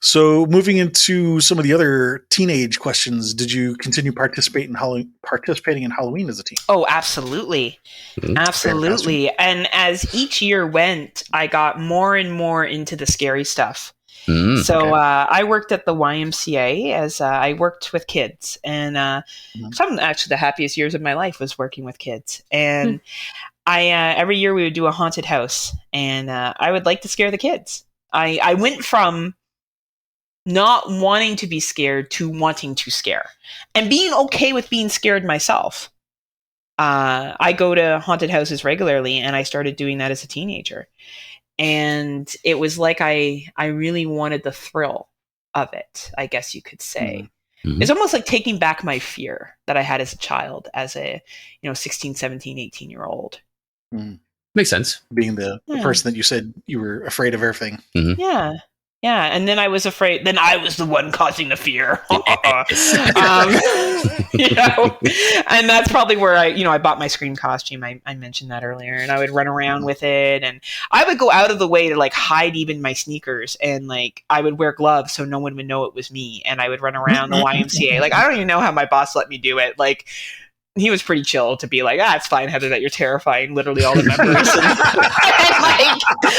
So moving into some of the other teenage questions, did you continue participating in Halloween as a teen? Oh, absolutely. Absolutely. And as each year went, I got more and more into the scary stuff. I worked at the YMCA as I worked with kids, and some actually the happiest years of my life was working with kids. And I every year we would do a haunted house, and I would like to scare the kids. I went from not wanting to be scared to wanting to scare, and being okay with being scared myself. I go to haunted houses regularly, and I started doing that as a teenager. And it was like I really wanted the thrill of it, I guess you could say. Mm-hmm. It's almost like taking back my fear that I had as a child, as a 16, 17, 18-year-old. Mm. Makes sense. Being the person that you said you were afraid of everything. Mm-hmm. Yeah. Yeah, and then I was afraid. Then I was the one causing the fear. And that's probably where I bought my Scream costume. I mentioned that earlier, and I would run around with it, and I would go out of the way to like hide even my sneakers, and like I would wear gloves so no one would know it was me, and I would run around the YMCA. Like I don't even know how my boss let me do it. Like. He was pretty chill to be like, it's fine, Heather, that you're terrifying literally all the members. And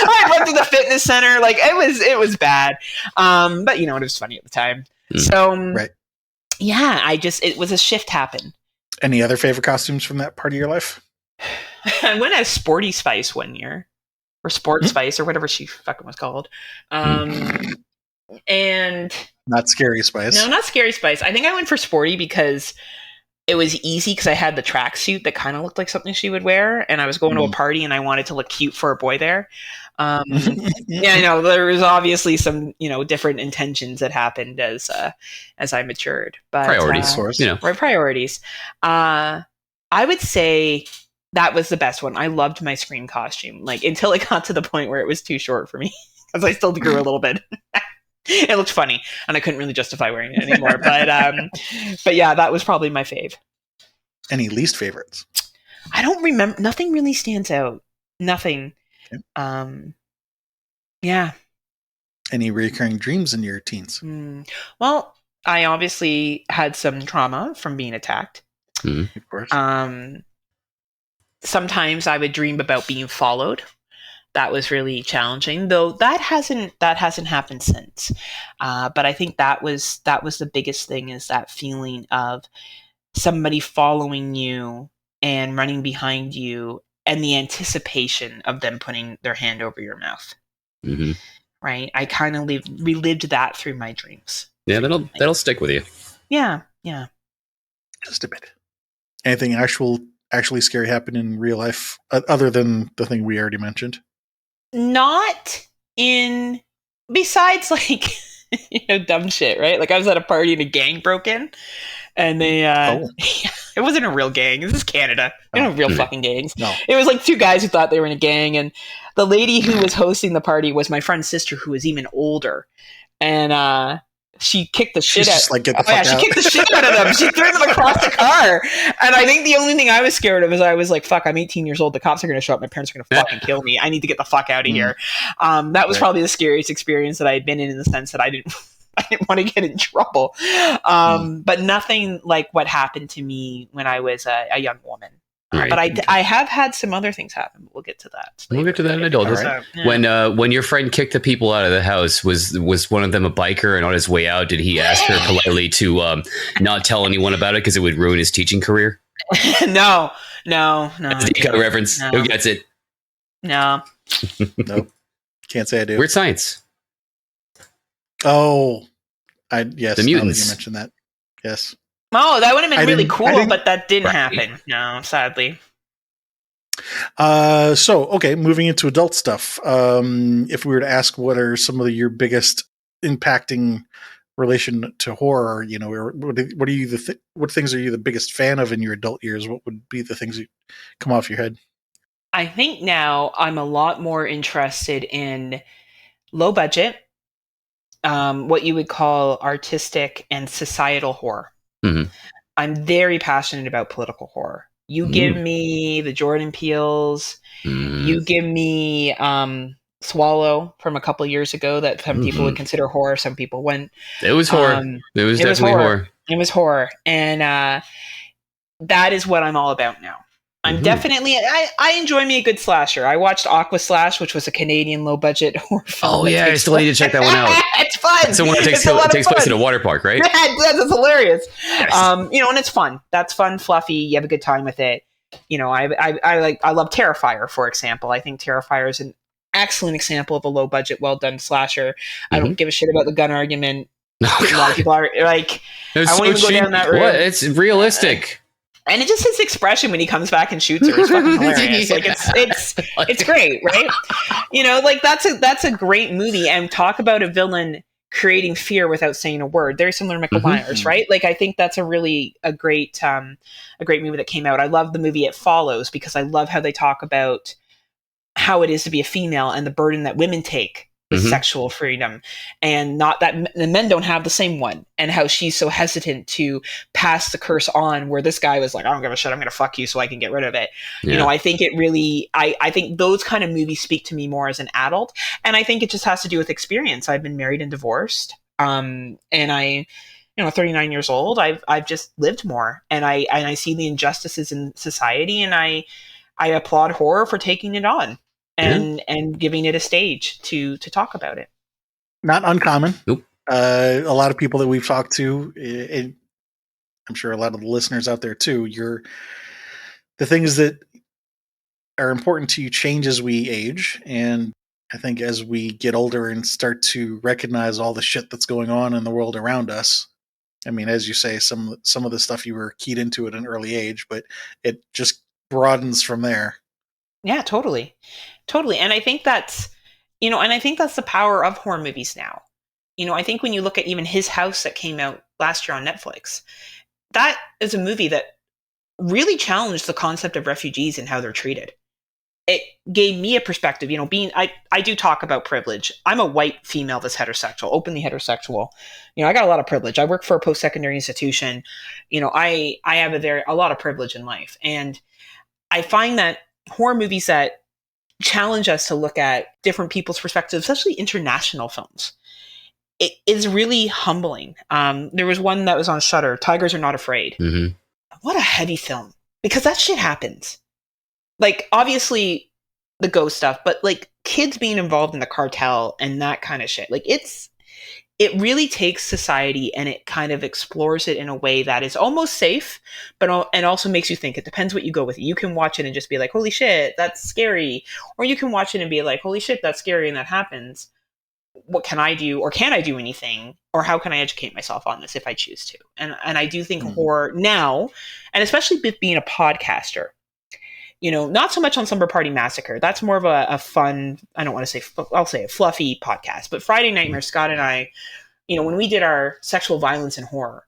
I went to the fitness center. Like it was bad. But it was funny at the time. So right. Yeah, it was a shift happen. Any other favorite costumes from that part of your life? I went as Sporty Spice one year, or Sport Spice, or whatever she fucking was called. And not Scary Spice. No, not Scary Spice. I think I went for Sporty because it was easy because I had the tracksuit that kind of looked like something she would wear, and I was going to a party and I wanted to look cute for a boy there. Yeah, I know there was obviously some, different intentions that happened as I matured. But priorities, right, priorities. I would say that was the best one. I loved my Scream costume, like until it got to the point where it was too short for me because I still grew a little bit. It looked funny, and I couldn't really justify wearing it anymore. But yeah, that was probably my fave. Any least favorites? I don't remember. Nothing really stands out. Nothing. Okay. Yeah. Any recurring dreams in your teens? Well, I obviously had some trauma from being attacked. Of course. Sometimes I would dream about being followed. that was really challenging, though that hasn't happened since. But I think that was the biggest thing, is that feeling of somebody following you and running behind you, and the anticipation of them putting their hand over your mouth. Mm-hmm. Right? I kind of relived that through my dreams. Yeah, that'll stick with you. Yeah. Just a bit. Anything actually scary happen in real life other than the thing we already mentioned? Not besides like, dumb shit, right? Like I was at a party and a gang broke in, and they it wasn't a real gang. This is Canada. They don't have real fucking gangs. No. It was like two guys who thought they were in a gang, and the lady who was hosting the party was my friend's sister, who was even older, and she kicked the shit out. Like, get the fuck out. She kicked the shit out of them. She threw them across the car. And I think the only thing I was scared of is I was like, fuck, I'm 18 years old. The cops are going to show up. My parents are going to fucking kill me. I need to get the fuck out of here. That was probably the scariest experience that I had been in the sense that I didn't want to get in trouble. But nothing like what happened to me when I was a young woman. Right. But I have had some other things happen. We'll get to that. We'll get to that in adulthood. Right. Yeah. When your friend kicked the people out of the house, was one of them a biker? And on his way out, did he ask her politely to not tell anyone about it because it would ruin his teaching career? No. That's a deep cut reference. No. Who gets it? No. Nope. Can't say I do. Weird Science. Oh, yes. The mutants. You mentioned that. Yes. Oh, that would have been really cool, but that didn't happen. No, sadly. Okay, moving into adult stuff. If we were to ask what are some of your biggest impacting relation to horror, what things are you the biggest fan of in your adult years? What would be the things that come off your head? I think now I'm a lot more interested in low budget, what you would call artistic and societal horror. Mm-hmm. I'm very passionate about political horror. You give me the Jordan Peels. You give me Swallow from a couple years ago that some people would consider horror. Some people wouldn't. It was horror. It was definitely horror. It was horror. And that is what I'm all about now. I'm definitely, I enjoy me a good slasher. I watched Aqua Slash, which was a Canadian low budget horror film. Oh yeah, I still need to check that one out. It's fun. It's the one that takes place at a water park, right? It's hilarious. Yes. And it's fun. That's fun, fluffy. You have a good time with it. I love Terrifier, for example. I think Terrifier is an excellent example of a low budget, well done slasher. I don't give a shit about the gun argument. A lot of people are like, I won't even go down that road. What? It's realistic. And it just his expression when he comes back and shoots her is fucking hilarious. Like it's great, right? That's a great movie. And talk about a villain creating fear without saying a word. Very similar to Michael Myers, right? Like I think that's a great movie that came out. I love the movie It Follows because I love how they talk about how it is to be a female and the burden that women take with sexual freedom, and not that the men don't have the same one, and how she's so hesitant to pass the curse on, where this guy was like, I don't give a shit, I'm gonna fuck you so I can get rid of it. I think it really, I think those kind of movies speak to me more as an adult, and I think it just has to do with experience. I've been married and divorced, and I 39 years old, I've just lived more, and I see the injustices in society, and I applaud horror for taking it on and giving it a stage to talk about it. Not uncommon. Nope. A lot of people that we've talked to, and I'm sure a lot of the listeners out there too, the things that are important to you change as we age. And I think as we get older and start to recognize all the shit that's going on in the world around us, I mean, as you say, some of the stuff you were keyed into at an early age, but it just broadens from there. Yeah, totally. And I think that's, the power of horror movies now. I think when you look at even His House that came out last year on Netflix, that is a movie that really challenged the concept of refugees and how they're treated. It gave me a perspective, I do talk about privilege. I'm a white female that's heterosexual, openly heterosexual. I got a lot of privilege. I work for a post-secondary institution. I have a lot of privilege in life. And I find that horror movies that challenge us to look at different people's perspectives, especially international films, it is really humbling. There was one that was on Shudder, Tigers Are Not Afraid. What a heavy film, because that shit happens. Like, obviously the ghost stuff, but like kids being involved in the cartel and that kind of shit. Like it really takes society and it kind of explores it in a way that is almost safe, but and also makes you think. It depends what you go with. You can watch it and just be like, holy shit, that's scary. Or you can watch it and be like, holy shit, that's scary and that happens. What can I do? Or can I do anything? Or how can I educate myself on this if I choose to? And I do think horror now, and especially with being a podcaster, you know, not so much on Slumber Party Massacre. That's more of a fun, I don't want to say, I'll say a fluffy podcast. But Friday Nightmare, Scott and I, you know, when we did our sexual violence and horror,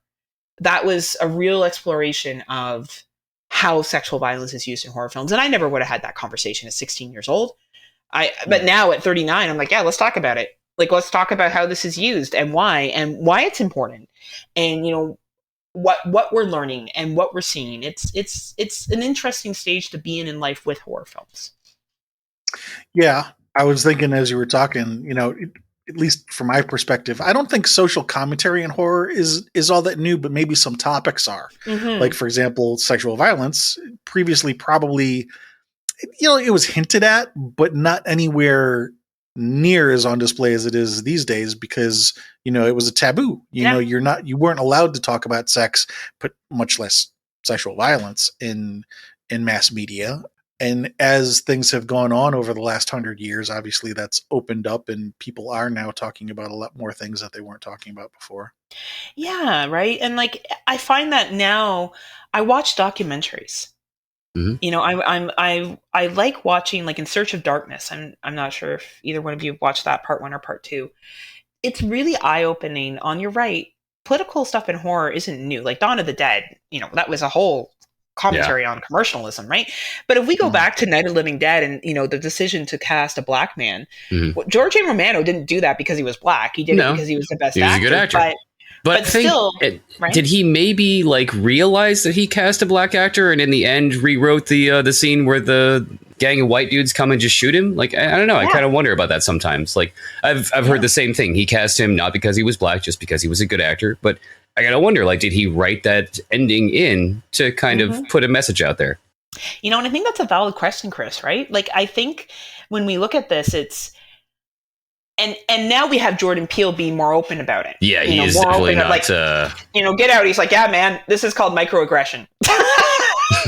that was a real exploration of how sexual violence is used in horror films. And I never would have had that conversation at 16 years old. But now at 39, I'm like, yeah, let's talk about it. Like, let's talk about how this is used and why it's important. And, you know, what we're learning and what we're seeing. It's an interesting stage to be in life with horror films. Yeah, I was thinking as you were talking, you know, at least from my perspective, I don't think social commentary in horror is all that new, but maybe some topics are. Mm-hmm. Like, for example, sexual violence. Previously, probably, you know, it was hinted at, but not anywhere near as on display as it is these days, because, you know, it was a taboo. You know, you weren't allowed to talk about sex, but much less sexual violence in mass media. And as things have gone on over the last 100 years, obviously that's opened up and people are now talking about a lot more things that they weren't talking about before. Yeah, right. And like, I find that now I watch documentaries. Mm-hmm. You know, I like watching, like, In Search of Darkness. I'm not sure if either one of you have watched that, part 1 or part 2. It's really eye-opening on, you're right, political stuff in horror isn't new. Like Dawn of the Dead, you know, that was a whole commentary on commercialism, right? But if we go back to Night of the Living Dead and, you know, the decision to cast a black man, George A. Romano didn't do that because he was black. He did it because he was the best actor. He was a good actor. But still, right? Did he maybe like realize that he cast a black actor and in the end rewrote the scene where the gang of white dudes come and just shoot him? Like, I don't know. I kind of wonder about that sometimes. Like, I've heard the same thing. He cast him not because he was black, just because he was a good actor. But I gotta wonder, like, did he write that ending in to kind of put a message out there? You know, and I think that's a valid question, Chris, right? Like, I think when we look at this, it's, and now we have Jordan Peele being more open about it. Yeah, he is definitely not. Like, you know, Get Out. He's like, yeah, man, this is called microaggression,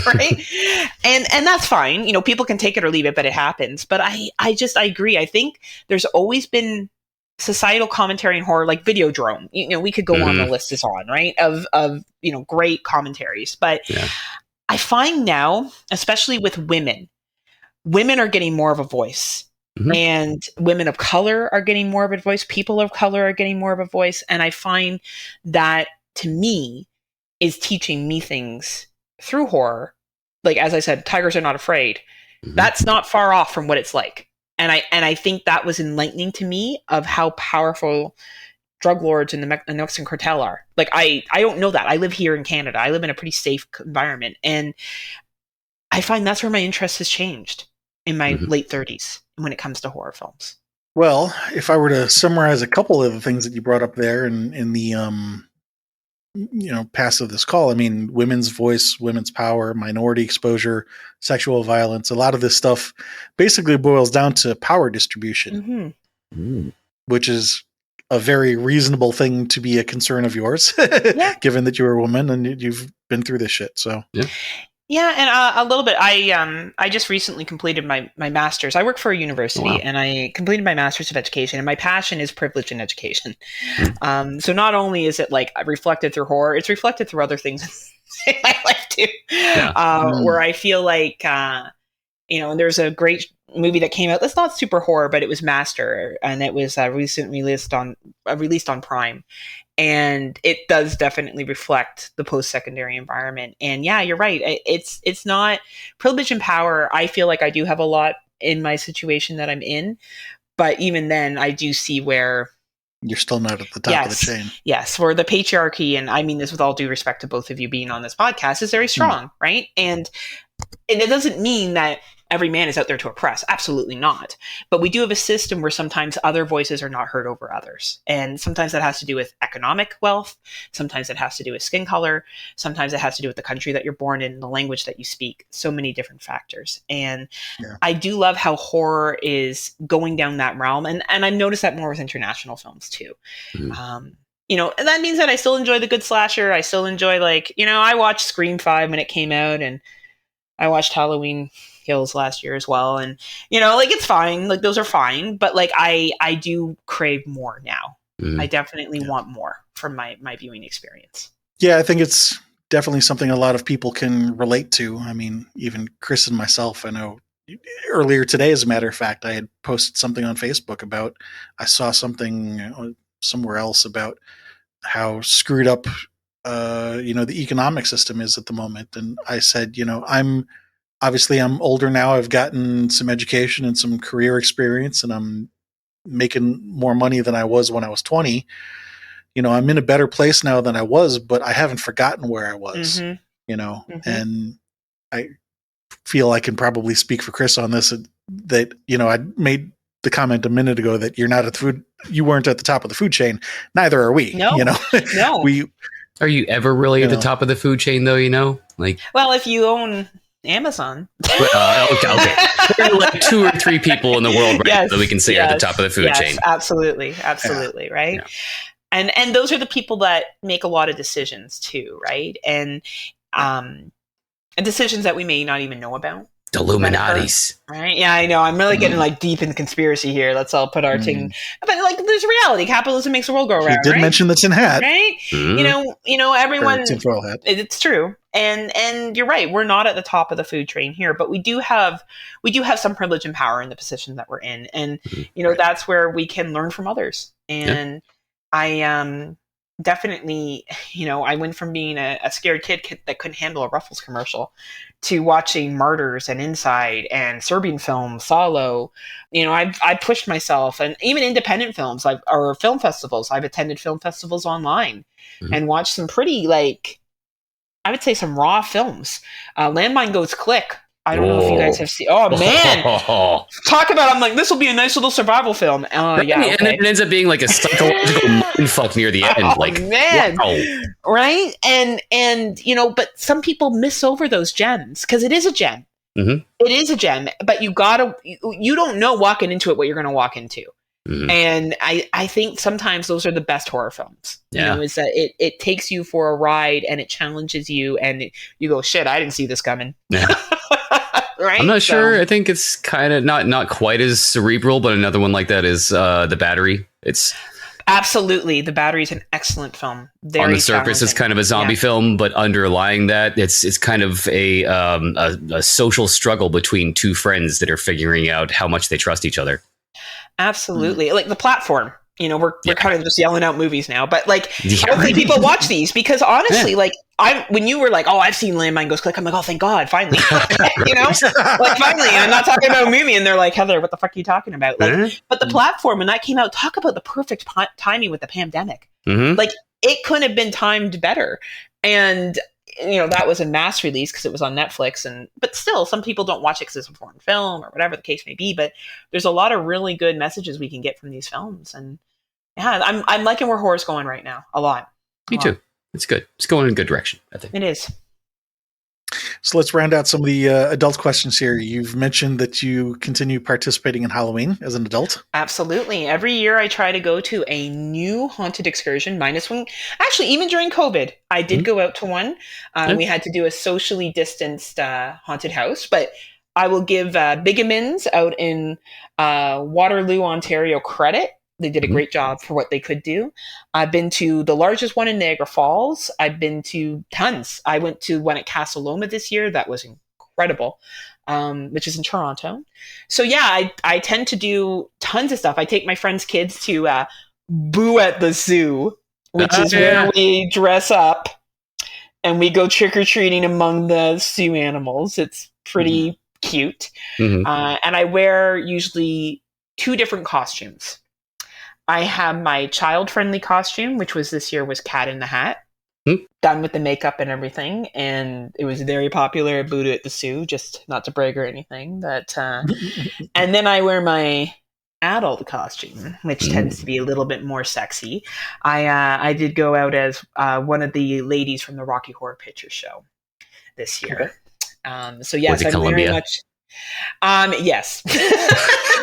right? And that's fine. You know, people can take it or leave it, but it happens. But I agree. I think there's always been societal commentary in horror, like Videodrome. You know, we could go on, the list is on, right? Of you know, great commentaries. But I find now, especially with women are getting more of a voice. And women of color are getting more of a voice. People of color are getting more of a voice. And I find that, to me, is teaching me things through horror. Like, as I said, Tigers Are Not Afraid. That's not far off from what it's like. And I think that was enlightening to me of how powerful drug lords and the Mexican cartel are. Like, I don't know that. I live here in Canada. I live in a pretty safe environment. And I find that's where my interest has changed in my late 30s when it comes to horror films. Well, if I were to summarize a couple of the things that you brought up there in the you know, past of this call, I mean, women's voice, women's power, minority exposure, sexual violence, a lot of this stuff basically boils down to power distribution, which is a very reasonable thing to be a concern of yours, given that you're a woman and you've been through this shit. So yeah, and a little bit. I just recently completed my master's. I work for a university, and I completed my master's of education. And my passion is privilege in education. So not only is it like reflected through horror, it's reflected through other things in my life too. Where I feel like, you know, and there's a great movie that came out. That's not super horror, but it was Master, and it was recently released on Prime. And it does definitely reflect the post-secondary environment. And yeah, you're right. It's not privilege and power. I feel like I do have a lot in my situation that I'm in. But even then, I do see where you're still not at the top of the chain. Yes, where the patriarchy, and I mean this with all due respect to both of you being on this podcast, is very strong, right? And it doesn't mean that every man is out there to oppress. Absolutely not. But we do have a system where sometimes other voices are not heard over others. And sometimes that has to do with economic wealth. Sometimes it has to do with skin color. Sometimes it has to do with the country that you're born in, the language that you speak. So many different factors. And I do love how horror is going down that realm. And I've noticed that more with international films too. You know, and that means that I still enjoy the good slasher. I still enjoy, like, you know, I watched Scream 5 when it came out, and I watched Halloween Kills last year as well. And, you know, like, it's fine. Like, those are fine. But, like, I do crave more now. I definitely want more from my viewing experience. Yeah, I think it's definitely something a lot of people can relate to. I mean, even Chris and myself, I know earlier today, as a matter of fact, I had posted something on Facebook about, I saw something somewhere else about how screwed up you know, the economic system is at the moment. And I said, you know, I'm older now. I've gotten some education and some career experience, and I'm making more money than I was when I was 20. You know, I'm in a better place now than I was, but I haven't forgotten where I was, you know, and I feel I can probably speak for Chris on this, that, you know, I made the comment a minute ago that you weren't at the top of the food chain. Neither are we. No, you know, no. Are you ever really at the top of the food chain, though? You know, like, well, if you own Amazon. Okay. There are like 2 or 3 people in the world right now that we can say are at the top of the food chain. Absolutely, right. Yeah. And those are the people that make a lot of decisions too, right? And decisions that we may not even know about. The Illuminatis. Right? Yeah, I know. I'm really getting like deep in conspiracy here. Let's all put our thing. But like, there's reality. Capitalism makes the world go around. You did mention the tin hat, right? You know, everyone. Tinfoil hat. It's true, and you're right. We're not at the top of the food train here, but we do have some privilege and power in the position that we're in, and you know, that's where we can learn from others. And I definitely, you know, I went from being a scared kid that couldn't handle a Ruffles commercial to watching Martyrs and Inside and Serbian film Salo. You know, I pushed myself, and even independent films or film festivals. I've attended film festivals online and watched some pretty, like, I would say some raw films. Landmine Goes Click. I don't know if you guys have seen. Oh man, talk about! I'm like, this will be a nice little survival film. Yeah, okay. And it ends up being like a psychological mindfuck near the end. Like, man, wow. Right? And you know, but some people miss over those gems because it is a gem. It is a gem, but you don't know walking into it what you're going to walk into. And I think sometimes those are the best horror films. You know, is that it takes you for a ride and it challenges you, and you go, shit, I didn't see this coming. Right? I'm not sure. I think it's kind of not quite as cerebral, but another one like that is The Battery. It's absolutely, The Battery is an excellent film. Very on the surface, it's kind of a zombie film, but underlying that, it's kind of a social struggle between 2 friends that are figuring out how much they trust each other. Absolutely, like The Platform. You know, we're kind of just yelling out movies now, but like, hopefully people watch these, because honestly, like, when you were like, oh, I've seen Landmine Goes Click, I'm like, oh, thank God, finally, you know, like, finally, I'm not talking about a movie, and they're like, Heather, what the fuck are you talking about? Like, but The Platform, when that came out, talk about the perfect timing with the pandemic. Like, it couldn't have been timed better, and you know, that was a mass release because it was on Netflix, but still, some people don't watch it because it's a foreign film or whatever the case may be. But there's a lot of really good messages we can get from these films, and yeah, I'm liking where horror's going right now a lot. Me too. It's good. It's going in a good direction, I think. It is. So let's round out some of the adult questions here. You've mentioned that you continue participating in Halloween as an adult. Absolutely. Every year I try to go to a new haunted excursion, minus when, actually, even during COVID, I did go out to one. We had to do a socially distanced haunted house, but I will give Bigamins out in Waterloo, Ontario credit. They did a great job for what they could do. I've been to the largest one in Niagara Falls. I've been to tons. I went to one at Casa Loma this year. That was incredible, which is in Toronto. So yeah, I tend to do tons of stuff. I take my friends' kids to Boo at the Zoo, which is where we dress up and we go trick-or-treating among the zoo animals. It's pretty cute. And I wear usually 2 different costumes. I have my child-friendly costume, which was this year was Cat in the Hat. done with the makeup and everything, and it was very popular at Voodoo at the Sioux, just not to brag or anything. But and then I wear my adult costume, which tends to be a little bit more sexy. I did go out as one of the ladies from the Rocky Horror Picture Show this year. So yes, I'm very much. Yes.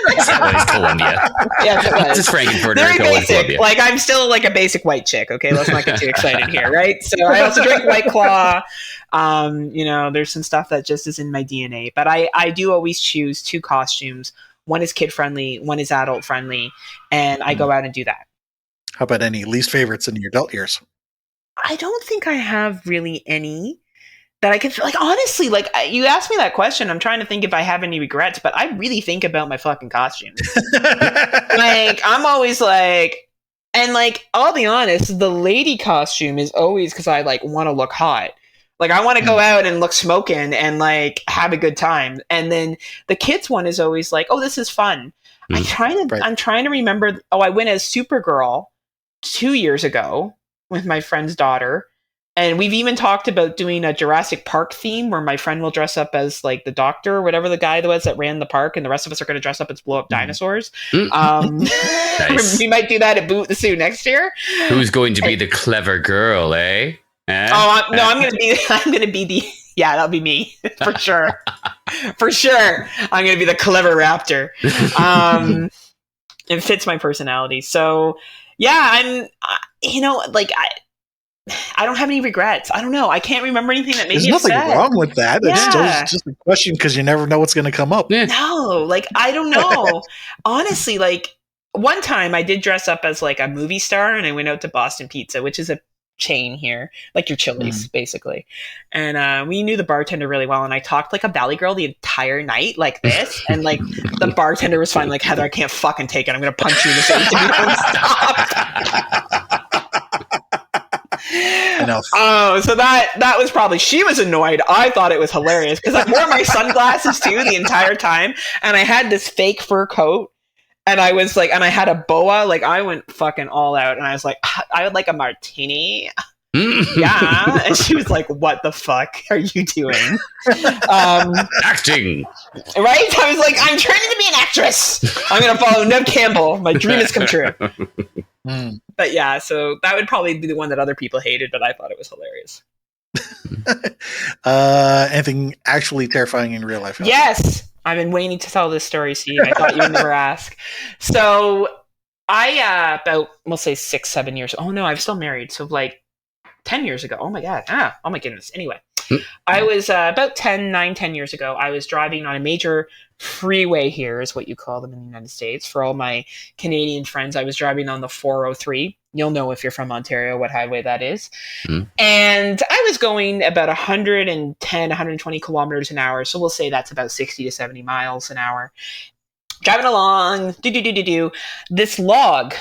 It's Columbia. Yes, it was. It's Frankenfurter. Very basic. Like, I'm still like a basic white chick. Okay, let's not get too excited here, right? So I also drink White Claw. There's some stuff that just is in my DNA. But I do always choose 2 costumes. One is kid friendly, one is adult friendly, and I go out and do that. How about any least favorites in your adult years? I don't think I have really any that I can, like, honestly, like, you asked me that question. I'm trying to think if I have any regrets, but I really think about my fucking costumes. Like, I'm always like, and like, I'll be honest, the lady costume is always because I like want to look hot. Like, I want to go out and look smoking and like have a good time. And then the kids one is always like, oh, this is fun. I'm trying to remember. Oh, I went as Supergirl 2 years ago with my friend's daughter. And we've even talked about doing a Jurassic Park theme where my friend will dress up as like the doctor or whatever the guy was that ran the park, and the rest of us are going to dress up as blow up dinosaurs. Nice. We might do that at Boot the Sioux next year. Who's going to be the clever girl, eh? I'm going to be the, yeah, that'll be me for sure. For sure. I'm going to be the clever raptor. It fits my personality. So yeah, I don't have any regrets. I don't know. I can't remember anything that made me upset. There's nothing wrong with that. Yeah. It's just a question because you never know what's going to come up. Yeah. No, like, I don't know. Honestly, like, one time I did dress up as like a movie star, and I went out to Boston Pizza, which is a chain here, like your Chili's, basically. And we knew the bartender really well, and I talked like a valley girl the entire night like this, and like the bartender was fine, like, Heather, I can't fucking take it. I'm going to punch you in the face if you don't stop. Enough. Oh, so that was probably, she was annoyed. I thought it was hilarious because I wore my sunglasses too the entire time, and I had this fake fur coat, and I was like, and I had a boa. Like, I went fucking all out, and I was like, I would like a martini. Yeah, and she was like, "What the fuck are you doing?" Acting, right? I was like, "I'm training to be an actress. I'm gonna follow Neve Campbell. My dream has come true." But yeah, so that would probably be the one that other people hated, but I thought it was hilarious. Anything actually terrifying in real life? Yes, I've been waiting to tell this story, Steve. I thought you would never ask. So I about, we'll say 6-7 years. Oh no, I'm still married. So like 10 years ago. Oh my God. Oh my goodness. Anyway, I was about 10 years ago. I was driving on a major freeway here, is what you call them in the United States. For all my Canadian friends, I was driving on the 403. You'll know if you're from Ontario what highway that is. And I was going about 110, 120 kilometers an hour. So we'll say that's about 60 to 70 miles an hour. Driving along, this log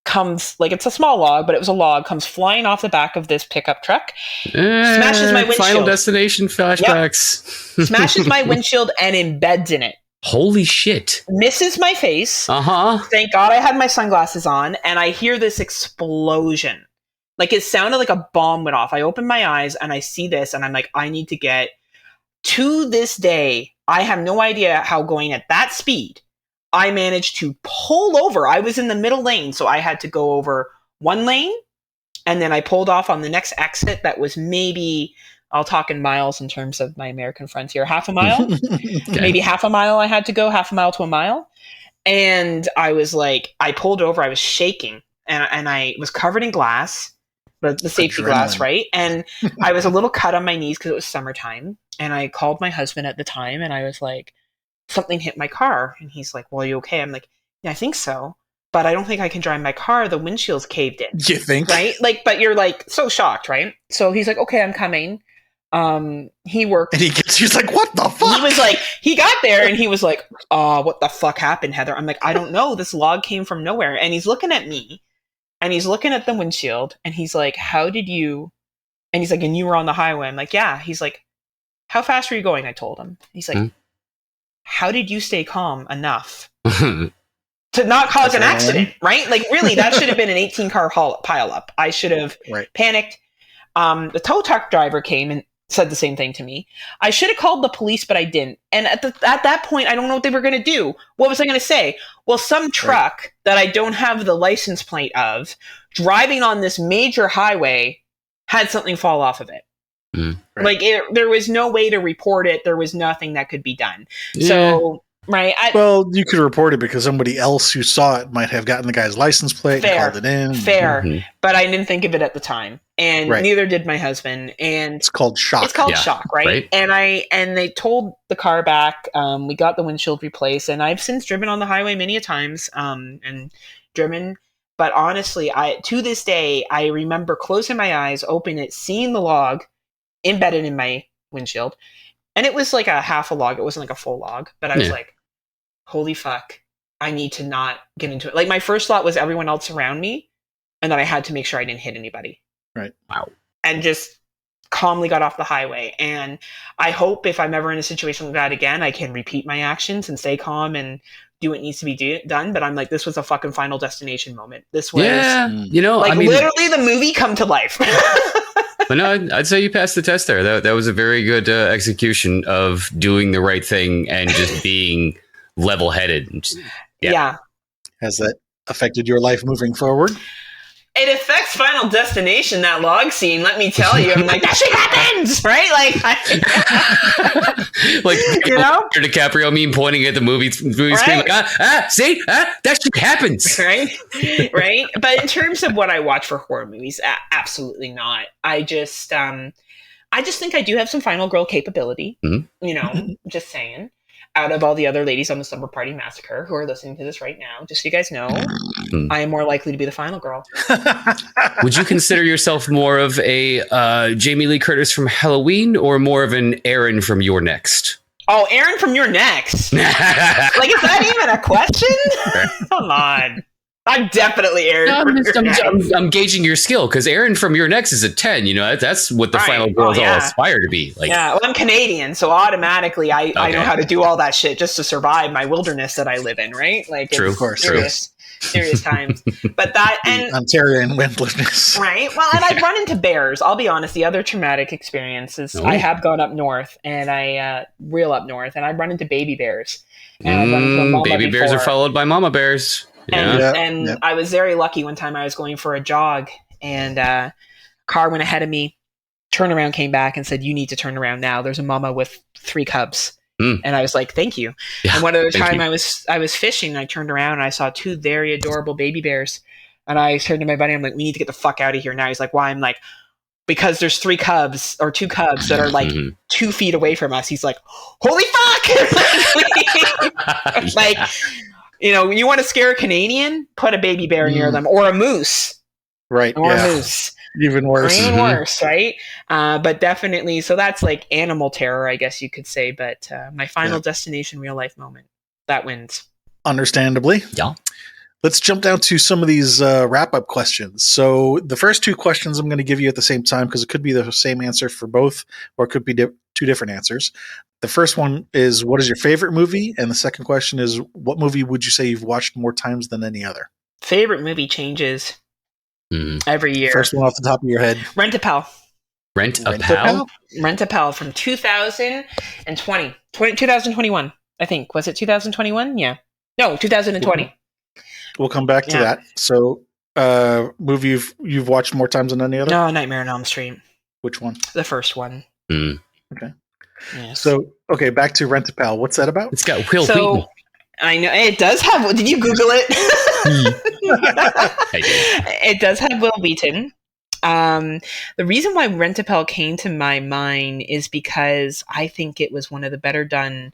comes, like, it's a small log, but it was a log, comes flying off the back of this pickup truck, smashes my windshield. Final Destination flashbacks. Yep. Smashes my windshield and embeds in it. Holy shit. Misses my face. Thank God I had my sunglasses on, and I hear this explosion. Like, it sounded like a bomb went off. I open my eyes, and I see this, and I'm like, I need to get... To this day, I have no idea how, going at that speed, I managed to pull over. I was in the middle lane, so I had to go over one lane, and then I pulled off on the next exit that was maybe, I'll talk in miles in terms of my American friends here, half a mile. Okay. Maybe half a mile I had to go, half a mile to a mile. And I was like, I pulled over, I was shaking, and I was covered in glass, the safety glass, right? And I was a little cut on my knees because it was summertime. And I called my husband at the time, and I was like, something hit my car. And he's like, well, are you okay? I'm like, yeah, I think so, but I don't think I can drive my car. The windshield's caved in. You think? Right? Like, but you're like so shocked, right? So he's like, okay, I'm coming. He worked. And he's like, what the fuck? He was like, he got there and he was like, what the fuck happened, Heather? I'm like, I don't know. This log came from nowhere. And he's looking at me, and he's looking at the windshield, and he's like, how did you? And he's like, and you were on the highway. I'm like, yeah. He's like, how fast were you going? I told him. He's like, how did you stay calm enough to not cause an accident, right? Like, really, that should have been an 18-car pile-up. I should have panicked. The tow truck driver came and said the same thing to me. I should have called the police, but I didn't. And at that point, I don't know what they were going to do. What was I going to say? Well, some truck that I don't have the license plate of, driving on this major highway, had something fall off of it. Like, there was no way to report it. There was nothing that could be done. Yeah. So... Right. Well, you could report it because somebody else who saw it might have gotten the guy's license plate and called it in. Fair. But I didn't think of it at the time. And neither did my husband. And it's called shock. It's called shock, right? And they towed the car back. We got the windshield replaced, and I've since driven on the highway many a times, and driven. But honestly, to this day, I remember closing my eyes, opening it, seeing the log embedded in my windshield. And it was like a half a log. It wasn't like a full log. But I was like, holy fuck, I need to not get into it. Like, my first thought was everyone else around me, and then I had to make sure I didn't hit anybody. Right. Wow. And just calmly got off the highway. And I hope if I'm ever in a situation like that again, I can repeat my actions and stay calm and do what needs to be done. But I'm like, this was a fucking Final Destination moment. This was, like, I mean, literally the movie come to life. But no, I'd say you passed the test there. That was a very good execution of doing the right thing and just being level-headed. Yeah. Has that affected your life moving forward? It affects Final Destination, that log scene, let me tell you. I'm like, that shit happens, right? Like, you know? DiCaprio meme pointing at the movie screen, like, see? That shit happens. Right? But in terms of what I watch for horror movies, absolutely not. I just think I do have some final girl capability. You know, just saying. Out of all the other ladies on the Slumber Party Massacre who are listening to this right now, just so you guys know, I am more likely to be the final girl. Would you consider yourself more of a Jamie Lee Curtis from Halloween or more of an Aaron from Your Next? Oh, Aaron from Your Next. Like, is that even a question? Come on. I'm definitely Aaron. I'm gauging your skill because Aaron from Your Next is a 10. You know, that's what the final girls all aspire to be. Like, well, I'm Canadian, so automatically I know how to do all that shit just to survive my wilderness that I live in, right? Like, true, of course, serious times. But that and Ontarian wilderness, right? Well, and I've run into bears. I'll be honest. The other traumatic experience is I have gone up north, and real up north, and I've run into baby bears. And I've run into a mama baby bears are followed by mama bears. And I was very lucky one time I was going for a jog and a car went ahead of me, turned around, came back and said, you need to turn around now. There's a mama with 3 cubs. And I was like, thank you. And one other time I was fishing and I turned around and I saw 2 very adorable baby bears. And I turned to my buddy, I'm like, we need to get the fuck out of here now. He's like, why? I'm like, because there's 2 cubs that are like 2 feet away from us. He's like, holy fuck. Like, you know, you want to scare a Canadian? Put a baby bear near them, or a moose, right? Or a moose, even worse, right? But definitely, so that's like animal terror, I guess you could say. But my Final Destination real life moment that wins, understandably. Yeah. Let's jump down to some of these wrap-up questions. So the first 2 questions I'm going to give you at the same time because it could be the same answer for both, or it could be 2 different answers. The first one is, what is your favorite movie? And the second question is, what movie would you say you've watched more times than any other? Favorite movie changes every year. First one off the top of your head. Rent-A-Pal. Rent-A-Pal? Rent-A-Pal from 2021, I think. Was it 2021? Yeah. No, 2020. We'll come back to that. So, movie you've watched more times than any other? No, Nightmare on Elm Street. Which one? The first one. Okay. Yes. So, back to Rent-A-Pal. What's that about? It's got Will Wheaton. I know it does have. Did you Google it? I did. It does have Will Wheaton. The reason why Rent-A-Pal came to my mind is because I think it was one of the better done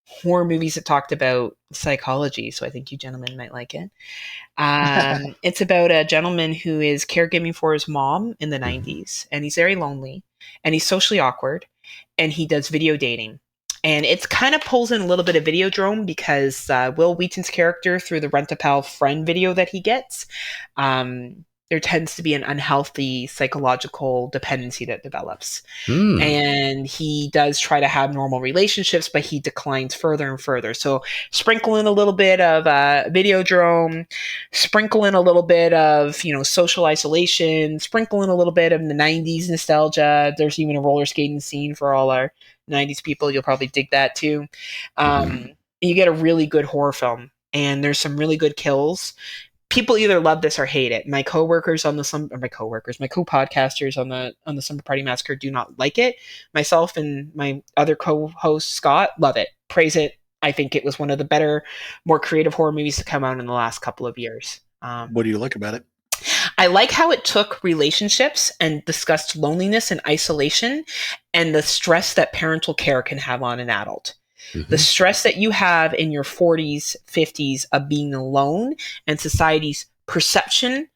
horror movies that talked about psychology. So I think you gentlemen might like it. It's about a gentleman who is caregiving for his mom in the 90s, and he's very lonely, and he's socially awkward, and he does video dating. And it's kind of pulls in a little bit of Videodrome because Will Wheaton's character, through the Rent-A-Pal friend video that he gets, there tends to be an unhealthy psychological dependency that develops. And he does try to have normal relationships, but he declines further and further. So sprinkle in a little bit of Videodrome, sprinkle in a little bit of, social isolation, sprinkle in a little bit of the 90s nostalgia. There's even a roller skating scene for all our 90s people. You'll probably dig that too. You get a really good horror film, and there's some really good kills. People either love this or hate it. My co-podcasters on the Slumber Party Massacre do not like it. Myself and my other co-host Scott love it, praise it. I think it was one of the better, more creative horror movies to come out in the last couple of years. What do you like about it? I like how it took relationships and discussed loneliness and isolation and the stress that parental care can have on an adult. The stress that you have in your 40s, 50s of being alone, and society's perception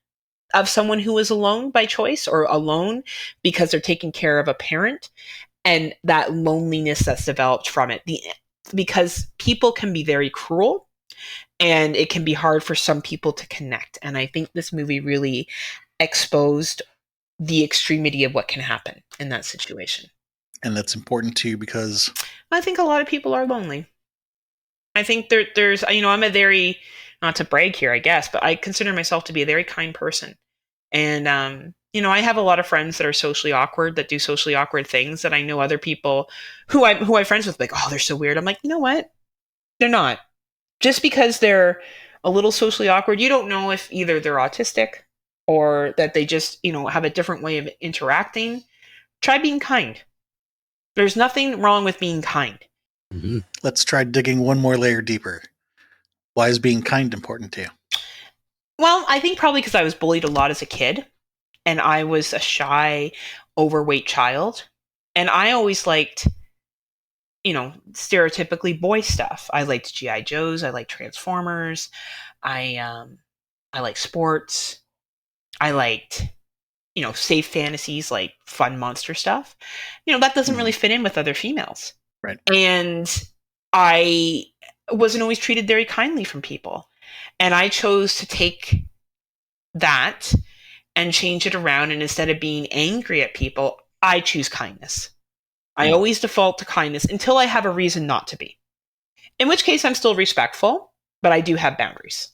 of someone who is alone by choice or alone because they're taking care of a parent, and that loneliness that's developed from it. Because people can be very cruel, and it can be hard for some people to connect. And I think this movie really exposed the extremity of what can happen in that situation. And that's important too, because I think a lot of people are lonely. I think there's, I'm a very, not to brag here, I guess, but I consider myself to be a very kind person. And, I have a lot of friends that are socially awkward, that do socially awkward things, that I know other people who I'm friends with, like, oh, they're so weird. I'm like, you know what? They're not. Just because they're a little socially awkward, you don't know if either they're autistic or that they just, have a different way of interacting. Try being kind. There's nothing wrong with being kind. Let's try digging one more layer deeper. Why is being kind important to you? Well, I think probably because I was bullied a lot as a kid, and I was a shy, overweight child. And I always liked, stereotypically boy stuff. I liked G.I. Joes. I liked Transformers. I liked sports. I liked safe fantasies, like fun monster stuff. That doesn't really fit in with other females. Right. And I wasn't always treated very kindly from people. And I chose to take that and change it around. And instead of being angry at people, I choose kindness. I always default to kindness until I have a reason not to be. In which case I'm still respectful, but I do have boundaries.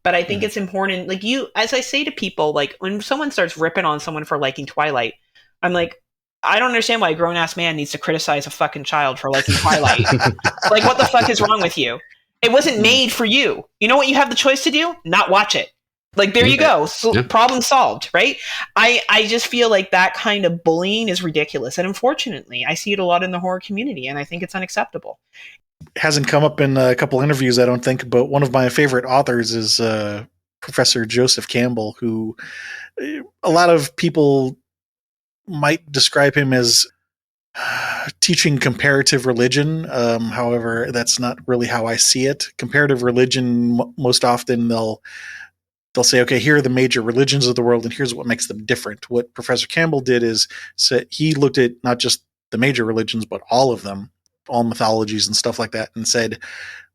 But I think it's important, like as I say to people, like when someone starts ripping on someone for liking Twilight, I'm like, I don't understand why a grown-ass man needs to criticize a fucking child for liking Twilight. Like, what the fuck is wrong with you? It wasn't made for you. You know what you have the choice to do? Not watch it. Like, there you go. So, problem solved, right? I just feel like that kind of bullying is ridiculous. And unfortunately, I see it a lot in the horror community, and I think it's unacceptable. Hasn't come up in a couple interviews, I don't think, but one of my favorite authors is Professor Joseph Campbell, who a lot of people might describe him as teaching comparative religion. However, that's not really how I see it. Comparative religion, most often they'll say, okay, here are the major religions of the world, and here's what makes them different. What Professor Campbell did is he looked at not just the major religions, but all of them, all mythologies and stuff like that, and said,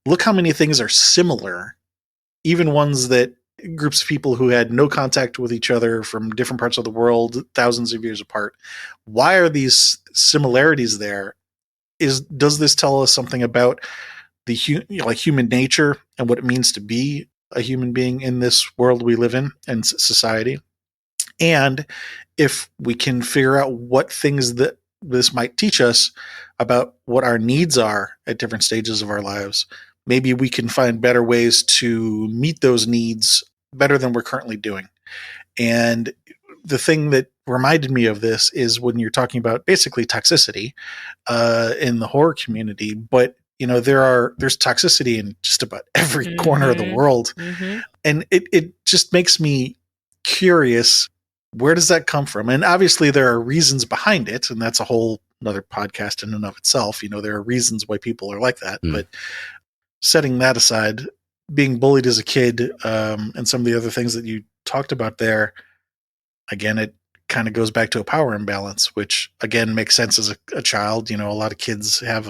look how many things are similar, even ones that groups of people who had no contact with each other from different parts of the world, thousands of years apart. Why are these similarities there? Does this tell us something about the human nature and what it means to be a human being in this world we live in and society? And if we can figure out what things that this might teach us about what our needs are at different stages of our lives, maybe we can find better ways to meet those needs better than we're currently doing. And the thing that reminded me of this is when you're talking about basically toxicity in the horror community, but there's toxicity in just about every corner of the world. And it just makes me curious, where does that come from? And obviously there are reasons behind it, and that's a whole another podcast in and of itself. There are reasons why people are like that, but setting that aside, being bullied as a kid, and some of the other things that you talked about there, again, it kind of goes back to a power imbalance, which again makes sense as a child. A lot of kids have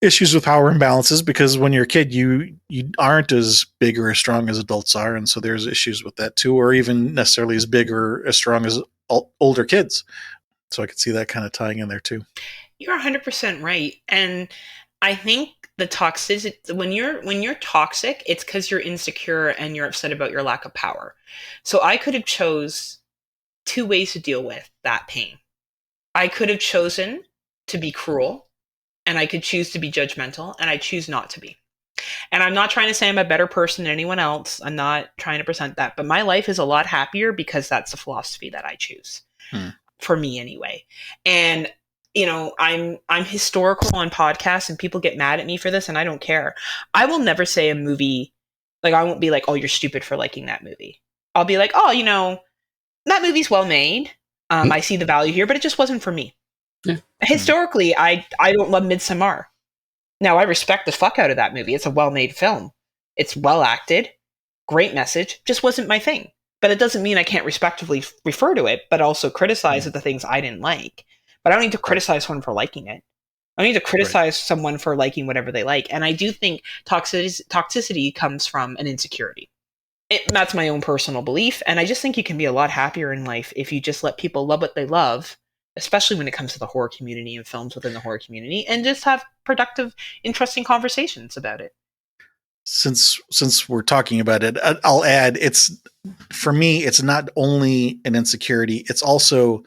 issues with power imbalances, because when you're a kid, you aren't as big or as strong as adults are, and so there's issues with that too, or even necessarily as big or as strong as older kids. So I could see that kind of tying in there too. You're 100% right, and I think the toxicity, when you're toxic, it's because you're insecure and you're upset about your lack of power. So I could have chose two ways to deal with that pain. I could have chosen to be cruel, and I could choose to be judgmental, and I choose not to be. And I'm not trying to say I'm a better person than anyone else. I'm not trying to present that, but my life is a lot happier because that's the philosophy that I choose. For me anyway. And you know, I'm historical on podcasts, and people get mad at me for this, and I don't care. I will never say a movie, like, I won't be like, oh, you're stupid for liking that movie. I'll be like, oh, you know, that movie's well made. I see the value here, but it just wasn't for me. Yeah. Historically, I don't love Midsommar. Now, I respect the fuck out of that movie. It's a well-made film. It's well acted. Great message. Just wasn't my thing. But it doesn't mean I can't respectively refer to it, but also criticize the things I didn't like. But I don't need to criticize someone for liking it. I don't need to criticize someone for liking whatever they like. And I do think toxicity comes from an insecurity. That's my own personal belief. And I just think you can be a lot happier in life if you just let people love what they love, especially when it comes to the horror community and films within the horror community, and just have productive, interesting conversations about it. Since we're talking about it, I'll add, for me, it's not only an insecurity, it's also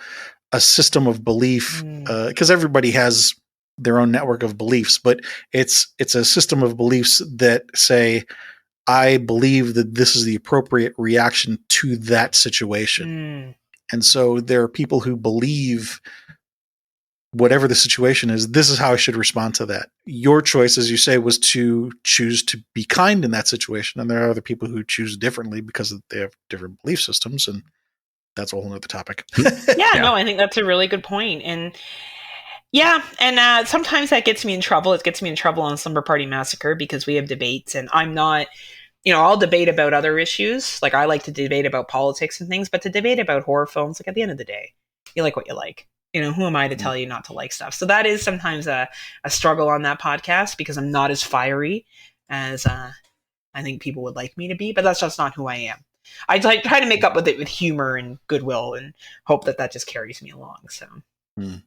a system of belief, because everybody has their own network of beliefs, but it's a system of beliefs that say, I believe that this is the appropriate reaction to that situation. And so there are people who believe whatever the situation is, this is how I should respond to that. Your choice, as you say, was to choose to be kind in that situation. And there are other people who choose differently because they have different belief systems, and that's a whole other topic. No, I think that's a really good point. And sometimes that gets me in trouble. It gets me in trouble on Slumber Party Massacre because we have debates, and I'm not, I'll debate about other issues. Like, I like to debate about politics and things, but to debate about horror films, like, at the end of the day, you like what you like. Who am I to tell you not to like stuff? So that is sometimes a struggle on that podcast because I'm not as fiery as I think people would like me to be, but that's just not who I am. I try to make up with it with humor and goodwill and hope that just carries me along. So, do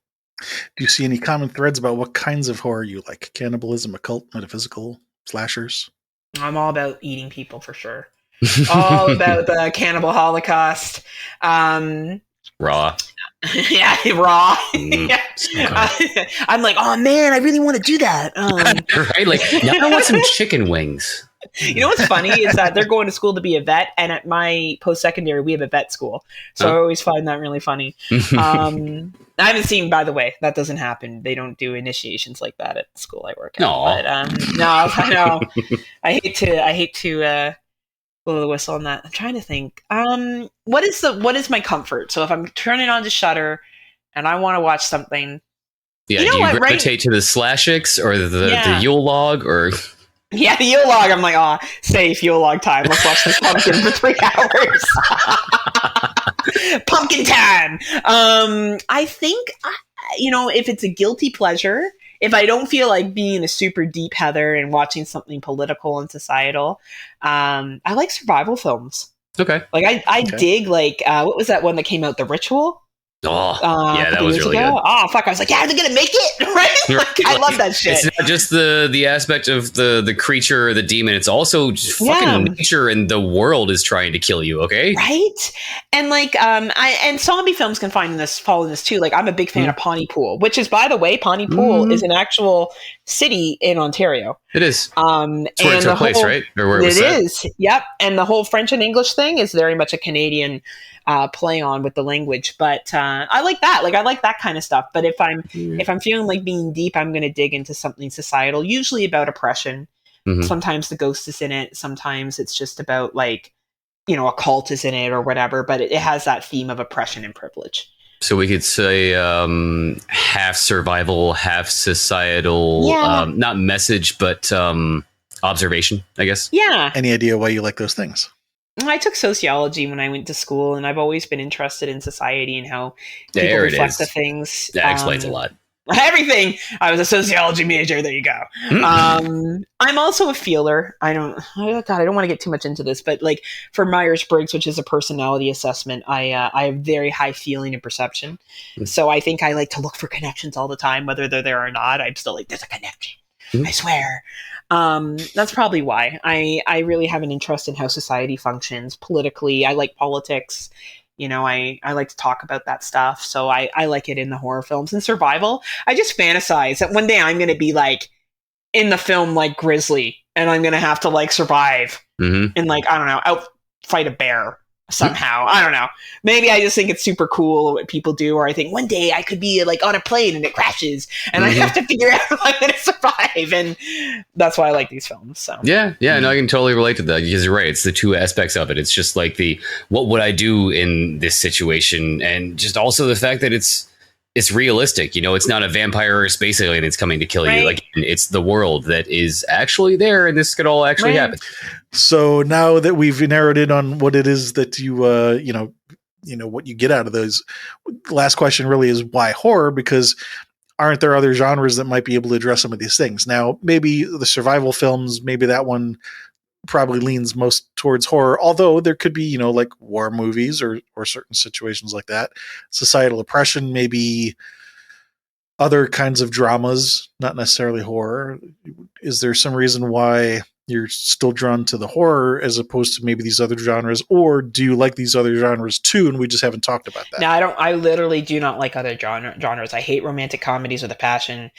you see any common threads about what kinds of horror you like? Cannibalism, occult, metaphysical, slashers? I'm all about eating people for sure. All about the cannibal Holocaust. Raw. Yeah, raw. I'm like, oh man, I really want to do that. Right? Like, now I want some chicken wings. You know what's funny is that they're going to school to be a vet, and at my post-secondary, we have a vet school. So I always find that really funny. I haven't seen, by the way, that doesn't happen. They don't do initiations like that at the school I work at. No. But, no, I know. I hate to blow the whistle on that. I'm trying to think. What is my comfort? So if I'm turning on to Shudder and I want to watch something, do you gravitate to the Slashix or the Yule log or? Yeah, the Yule log. I'm like, safe Yule log time. Let's watch this pumpkin for 3 hours. Pumpkin time. I think, if it's a guilty pleasure, if I don't feel like being a super deep Heather and watching something political and societal, I like survival films. Okay. Like I dig what was that one that came out, The Ritual? That was really good. Oh fuck! I was like, yeah, they're gonna make it, right? Like, I love that shit. It's not just the aspect of the creature or the demon. It's also just fucking nature, and the world is trying to kill you. Okay, right? And and zombie films can fall in this too. Like, I'm a big fan of Pontypool, which is, by the way, Pontypool is an actual city in Ontario. It is. It's where it took place, right? Or where it is. Yep. And the whole French and English thing is very much a Canadian play on with the language, but I like that. Like, I like that kind of stuff. But if I'm feeling like being deep, I'm going to dig into something societal, usually about oppression. Sometimes the ghost is in it. Sometimes it's just about a cult is in it or whatever. But it has that theme of oppression and privilege. So we could say half survival, half societal, not message, but observation, I guess. Yeah. Any idea why you like those things? I took sociology when I went to school, and I've always been interested in society and how people reflect the things. That explains a lot. Everything. I was a sociology major. There you go. I'm also a feeler. I don't want to get too much into this, but like for Myers-Briggs, which is a personality assessment, I have very high feeling and perception. So I think I like to look for connections all the time, whether they're there or not. I'm still like, there's a connection. I swear. That's probably why I really have an interest in how society functions politically. I like politics. You know, I like to talk about that stuff. So I like it in the horror films. And survival, I just fantasize that one day I'm going to be like in the film like Grizzly, and I'm going to have to like survive and like, I don't know, outfight a bear somehow. I don't know. Maybe I just think it's super cool what people do, or I think one day I could be like on a plane and it crashes and I have to figure out how I'm going to survive. And that's why I like these films. So yeah, no, I can totally relate to that, because you're right. It's the two aspects of it. It's just like what would I do in this situation, and just also the fact that it's realistic. You know, it's not a vampire or a space alien that's coming to kill you. Like, it's the world that is actually there, and this could all actually happen. So now that we've narrowed in on what it is that you what you get out of those, last question really is why horror? Because aren't there other genres that might be able to address some of these things? Now, maybe the survival films, maybe that one probably leans most towards horror, although there could be, like war movies or certain situations like that. Societal oppression, maybe other kinds of dramas, not necessarily horror. Is there some reason why you're still drawn to the horror as opposed to maybe these other genres, or do you like these other genres too and we just haven't talked about that? No, I literally do not like other genres. I hate romantic comedies with a passion.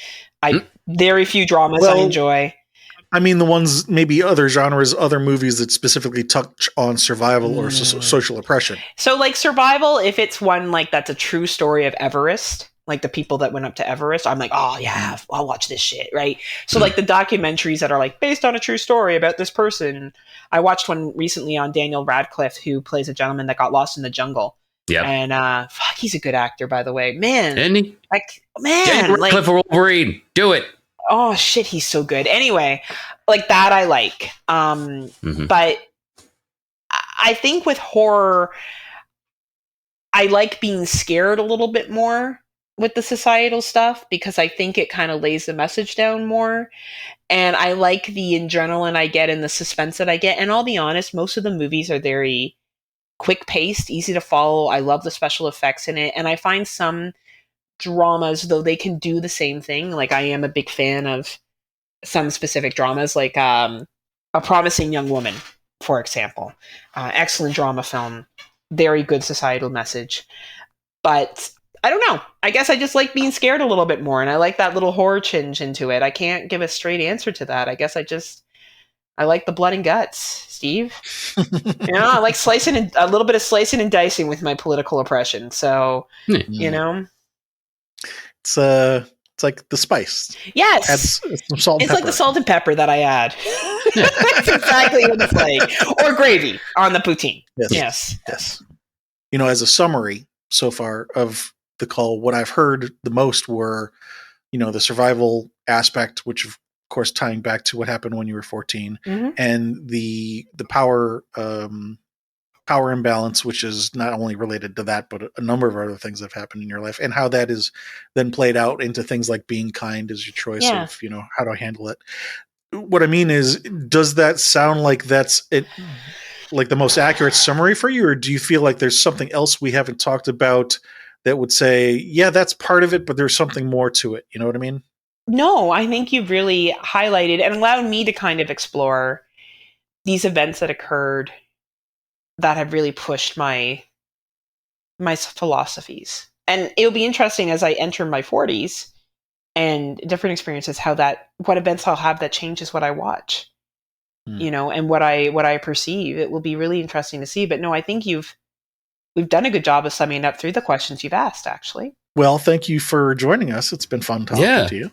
Very few dramas I enjoy. I mean, the ones, maybe other genres, other movies that specifically touch on survival or social oppression. So like survival, if it's one like that's a true story of Everest, like the people that went up to Everest, I'm like, oh yeah, I'll watch this shit, right? So like the documentaries that are like based on a true story about this person. I watched one recently on Daniel Radcliffe, who plays a gentleman that got lost in the jungle. Yeah, and he's a good actor, by the way, man. Isn't he? Like, man, Daniel Radcliffe or Wolverine, do it. Oh shit, he's so good. Anyway, like that I like. But I think with horror, I like being scared a little bit more with the societal stuff, because I think it kind of lays the message down more. And I like the adrenaline I get and the suspense that I get. And I'll be honest, most of the movies are very quick paced, easy to follow. I love the special effects in it. And I find some dramas, though, they can do the same thing. Like, I am a big fan of some specific dramas, like A Promising Young Woman, for example. Excellent drama film, very good societal message. But I don't know. I guess I just like being scared a little bit more, and I like that little horror tinge into it. I can't give a straight answer to that. I guess I like the blood and guts, Steve. I like slicing a little bit of slicing and dicing with my political oppression. So, It's like the spice. Yes. Add some salt and pepper. Like the salt and pepper that I add. That's exactly what it's like. Or gravy on the poutine. Yes. As a summary so far of the call, what I've heard the most were, the survival aspect, which of course tying back to what happened when you were 14, and the power imbalance, which is not only related to that, but a number of other things that have happened in your life, and how that is then played out into things like being kind as your choice of, how to handle it. What I mean is, does that sound like that's it, like the most accurate summary for you, or do you feel like there's something else we haven't talked about that would say, yeah, that's part of it, but there's something more to it? You know what I mean? No, I think you've really highlighted and allowed me to kind of explore these events that occurred that have really pushed my philosophies. And it'll be interesting as I enter my 40s and different experiences, what events I'll have that changes what I watch, and what I perceive. It will be really interesting to see. But no, I think we've done a good job of summing up through the questions you've asked, actually. Well, thank you for joining us. It's been fun talking to you.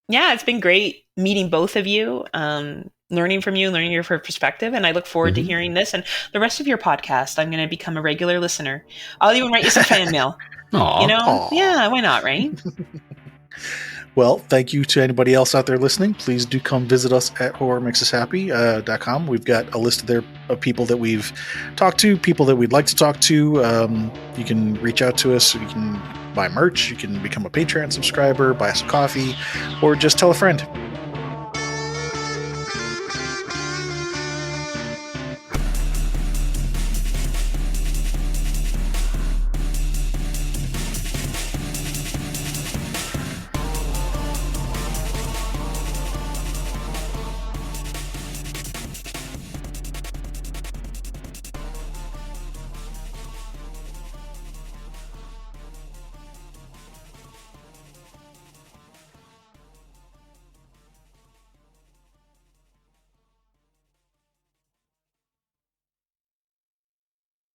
Yeah, it's been great meeting both of you, learning from you, learning your perspective, and I look forward to hearing this and the rest of your podcast. I'm going to become a regular listener. I'll even write you some fan mail. Aww. Yeah, why not, right? Well, thank you to anybody else out there listening. Please do come visit us at horrormakesushappy.com. We've got a list of people that we've talked to, people that we'd like to talk to. You can reach out to us. You can buy merch, you can become a Patreon subscriber, buy us a coffee, or just tell a friend.